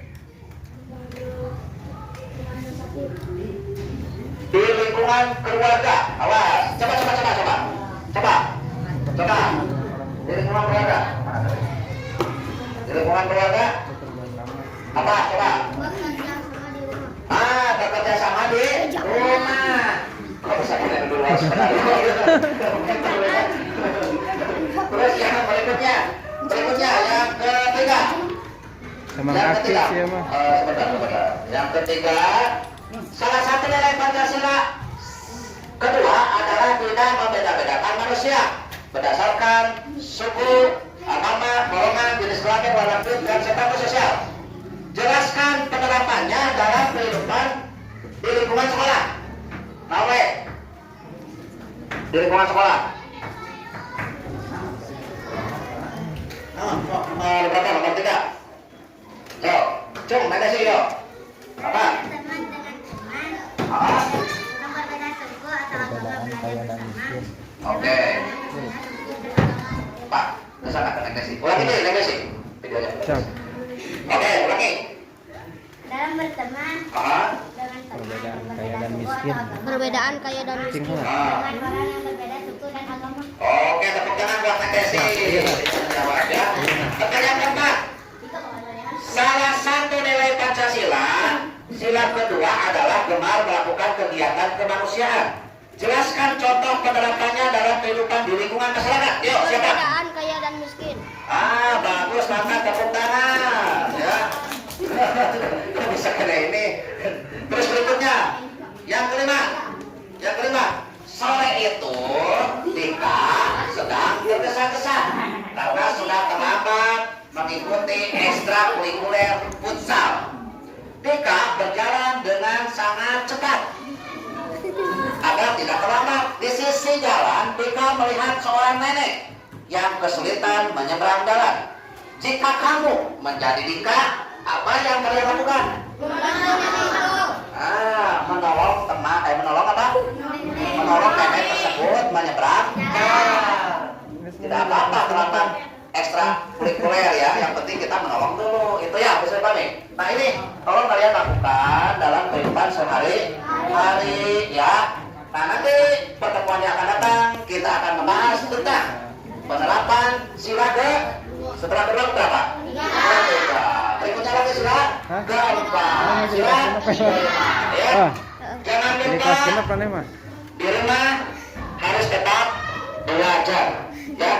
Di lingkungan keluarga. Awas. Coba. Di lingkungan keluarga. Di lingkungan keluarga. Apa? Coba. Bekerja sama di rumah. Kok bisa kita dulu Terus yang berikutnya yang ketiga. Sebentar. Yang ketiga, salah satu nilai Pancasila kedua adalah tidak membeda-bedakan manusia berdasarkan suku, agama, golongan, jenis kelamin, warna kulit, dan status sosial. Jelaskan penerapannya dalam kehidupan di lingkungan sekolah. Nawe, di lingkungan sekolah. Nomor 3. Yo, Cung, mana sih yo? Apa? Teman dengan teman. Nomor beda suku atau agama belajar bersama. Oke. Pak, kesana ke negasi. Negasi. Videonya. Oke, ulangi. Dalam berteman dengan Perbedaan kaya dan miskin. Perbedaan kaya dan miskin dengan orang yang berbeda suku dan agama. Oke, tepuk tangan buat negasi. Jawab ya. Pertanyaan keempat. Salah satu nilai Pancasila sila kedua adalah gemar melakukan kegiatan kemanusiaan. Jelaskan contoh penerapannya dalam kehidupan di lingkungan masyarakat. Yuk, siapa? Perbedaan kaya dan miskin. Bagus, maka tepuk tangan. Ya. Bisa kena ini. Terus berikutnya, yang kelima. Sore itu Dika sedang tergesa-gesa karena sudah terlambat mengikuti ekstrakurikuler futsal. Dika berjalan dengan sangat cepat agar tidak terlambat. Di sisi jalan, Dika melihat seorang nenek yang kesulitan menyeberang jalan. Jika kamu menjadi Dika, apa yang kalian lakukan? Menolong nenek tersebut menyeberang jalan. Tidak apa-apa terlambat ekstrakurikuler ya, yang penting kita menolong dulu. Itu ya, bisa kami. Nah ini, tolong kalian lakukan dalam kehidupan sehari-hari ya. Nah nanti pertemuan yang akan datang kita akan membahas tentang penerapan sila setelah berulang berapa? 3. Berikutnya lagi sila keempat. Sila ya. Jangan lupa di rumah harus tetap belajar ya,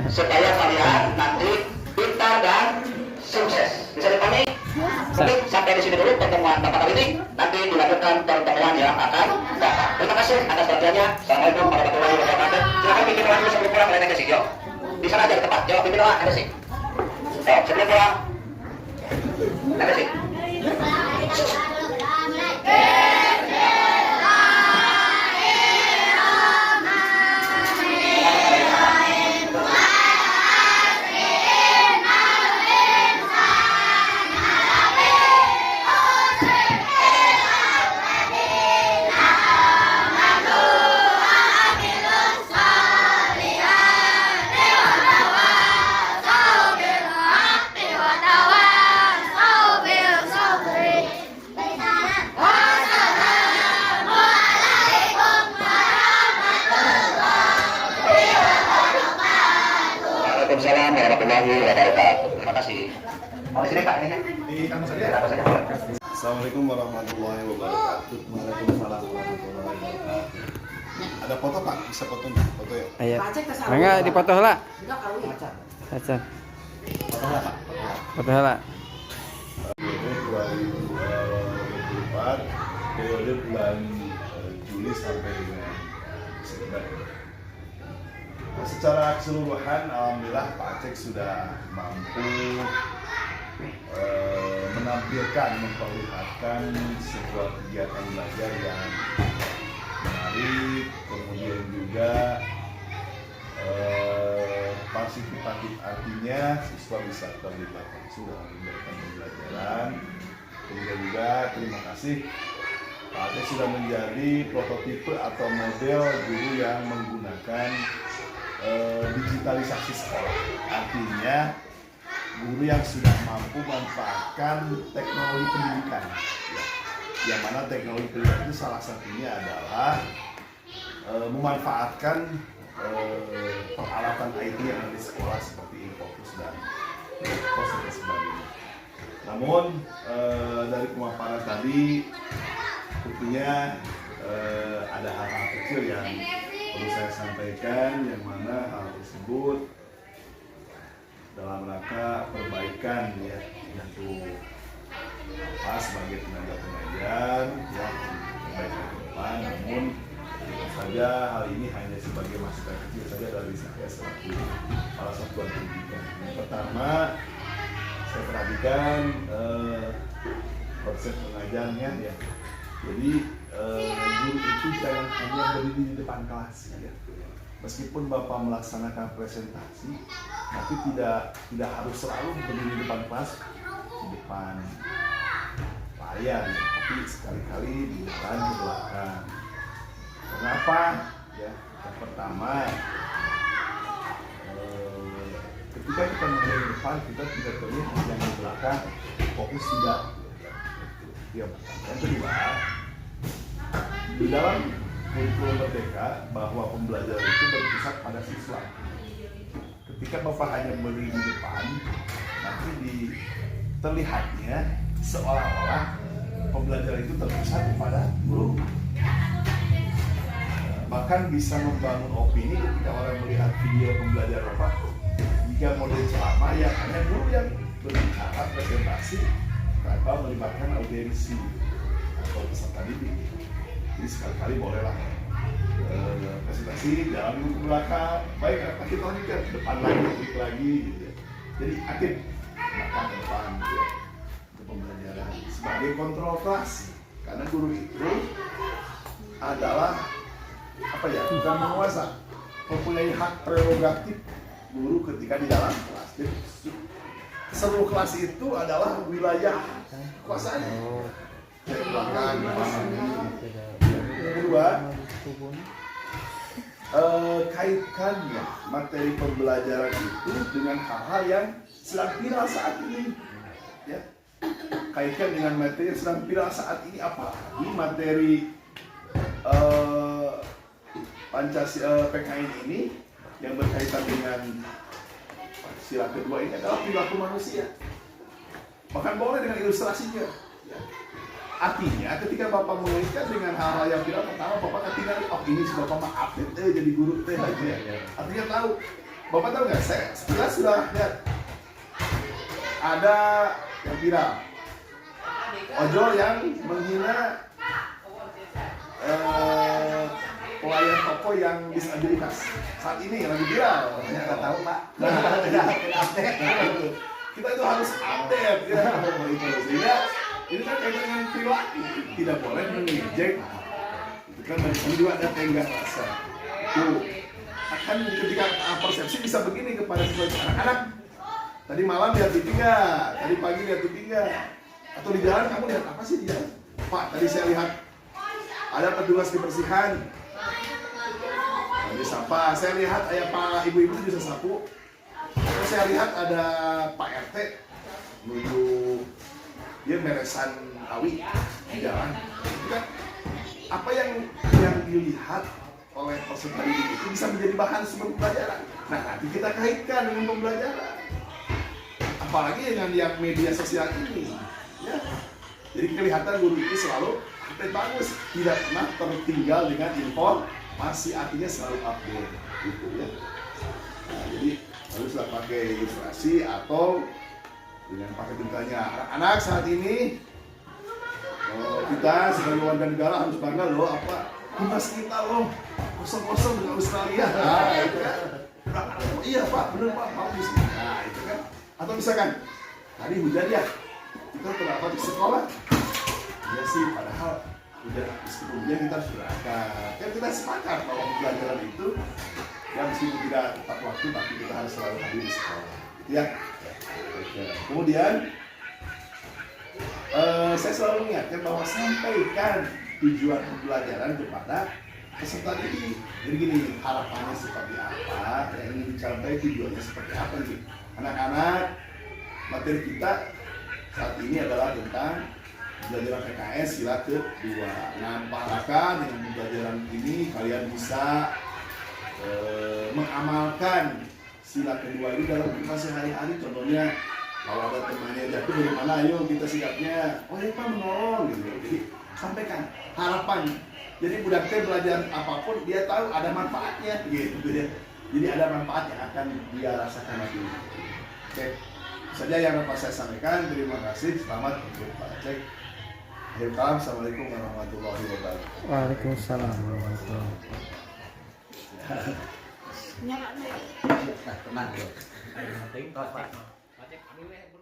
supaya kalian nanti pintar dan sukses. Bisa dipahami? Oke, sampai di sini dulu pertemuan Bapak kali ini. Nanti dilanjutkan pertemuan yang akan datang. Terima kasih atas perhatiannya. Assalamualaikum warahmatullahi wabarakatuh. Silakan bikin doa dulu sebelum pulang kalian sih. Yuk, di sana aja di tempat. Yuk, bikin doa ada sih. Yuk, sebelum pulang ada sih. Mau di sini Kak ini ya? Di kampus Di saja. kampus saja. Assalamualaikum warahmatullahi wabarakatuh. Waalaikumsalam warahmatullahi wabarakatuh. Ada foto Pak? Bisa foto nggak? Foto ya? Ayo. Mangga dipoto heula. Hasan. Foto heula. Periode 2024, periode bulan Juli sampai dengan Desember. Nah, secara keseluruhan, alhamdulillah Pak Aceh sudah mampu menampilkan, memperlihatkan sebuah kegiatan belajar yang menarik, kemudian juga partisipatif, artinya siswa bisa terlibat langsung dalam kegiatan pembelajaran. Kemudian juga terima kasih Pak Aceh sudah menjadi prototipe atau model guru yang menggunakan digitalisasi sekolah. Artinya guru yang sudah mampu memanfaatkan teknologi pendidikan, ya. Yang mana teknologi pendidikan itu salah satunya adalah memanfaatkan peralatan IT yang ada di sekolah seperti Infocus dan Pos dan sebagainya. Namun dari pemaparan tadi tentunya ada hal-hal kecil yang perlu saya sampaikan, yang mana hal tersebut dalam rangka perbaikan ya untuk sebagai tenaga pengajar ya perbaikan ke depan. Namun tentu saja hal ini hanya sebagai masukan kecil saja dari saya selaku kepala satuan pendidikan. Yang pertama, saya perhatikan konsep pengajarnya ya. Jadi guru itu jangan hanya berdiri di depan kelas ya. Meskipun Bapak melaksanakan presentasi, tapi tidak harus selalu berdiri di depan kelas, di depan layar, ya. Tapi sekali-kali di depan, di belakang. Kenapa? Ya, yang pertama, ketika kita menghadap di depan, kita tidak terlihat yang di belakang, fokus tidak. Yang kedua, di dalam kurikulum Merdeka bahwa pembelajaran itu berpusat pada siswa. Ketika Bapak hanya berdiri di depan, nanti terlihatnya seolah-olah pembelajaran itu terpusat kepada guru. Bahkan bisa membangun opini ketika orang melihat video pembelajaran Bapak. Jika model ceramah ya hanya guru yang berbicara presentasi tanpa melibatkan audiensi atau peserta didik. Jadi sekali-kali bolehlah presentasi jalan ke belakang, baik kita lanjutkan ke depan lagi, klik lagi gitu ya. Jadi akhir belakang ke depan gitu ya, untuk pembelajaran sebagai kontrol kelas, karena guru itu adalah apa ya, bukan penguasa, mempunyai hak prerogatif guru ketika di dalam kelas. Jadi seluruh kelas itu adalah wilayah kekuasaannya. Dari belakang, yang kedua, kaitkan ya materi pembelajaran itu dengan hal-hal yang sedang viral saat ini. Ya, kaitkan dengan materi yang sedang viral saat ini, apalagi materi Pancasila PKN ini yang berkaitan dengan sila kedua ini adalah perilaku manusia. Bahkan boleh dengan ilustrasinya. Ya. Artinya ketika Bapak mengaitkan dengan hal-hal yang viral, pertama Bapak kan tinggal, oh ini si Bapak mah update jadi guru teh aja ya. Artinya tahu, Bapak tahu nggak? Saya sekilas sudah lihat ada yang viral, ojol yang menghina pelayan toko yang disabilitas. Saat ini lagi viral. Saya nggak tahu Pak. Kita itu harus update ya. Sehingga ini kan kaitan dengan perilaku, tidak boleh mengejek. Itu kan dari sini juga ada tenggat rasa. Tuh, akan ketika persepsi bisa begini kepada anak-anak. Tadi malam lihat TV nggak? Tadi pagi lihat TV nggak? Atau di jalan kamu lihat apa sih di jalan? Pak, tadi saya lihat ada petugas kebersihan. Jadi sampah. Saya lihat ayah Pak ibu-ibu bisa sapu. Terus saya lihat ada Pak RT menuju dia meresan awi di jalan. Kan apa yang dilihat oleh peserta didik itu bisa menjadi bahan sebuah pembelajaran. Nah, nanti kita kaitkan dengan pembelajaran. apalagi dengan yang media sosial ini, ya. Jadi kelihatan guru itu selalu update bagus, tidak pernah tertinggal dengan informasi, artinya selalu update, gitu ya. Nah, jadi haruslah pakai ilustrasi atau dengan pakai tintanya. Anak-anak saat ini kita sebagai warga negara harus bangga loh, apa timnas kita loh 0-0 dengan Australia. Nah, itu kan. Oh, iya Pak, bener Pak, bagus. Nah itu kan. Atau misalkan tadi hujan ya, kita kenapa di sekolah? Ya sih, padahal hujan, meskipun hujan kita harus berangkat. Kan kita sepakat bahwa pembelajaran itu ya meskipun tidak tepat waktu, tapi kita harus selalu hadir di sekolah. Gitu ya. Oke. Kemudian saya selalu mengingatkan bahwa sampaikan tujuan pembelajaran kepada peserta didik. Jadi gini, harapannya seperti apa, yang ingin dicapai tujuannya seperti apa nih. Anak-anak, materi kita saat ini adalah tentang pembelajaran PKS sila kedua. Nah, harapkan dengan pembelajaran ini kalian bisa mengamalkan sila kedua ini dalam kehidupan sehari-hari. Contohnya, kalau ada temannya jatuh dari mana, ayo kita sikapnya, oh ya Pak menolong gitu. Jadi sampaikan harapan. Jadi budak teh belajar apapun dia tahu ada manfaatnya gitu ya. Jadi ada manfaat yang akan dia rasakan nanti. Oke, saja yang dapat saya sampaikan. Terima kasih. Selamat untuk Pak Cek. Akhir kalam. Assalamualaikum warahmatullahi wabarakatuh. Waalaikumsalam warahmatullahi wabarakatuh. Tenang. Ayo, penting, Pak Cek.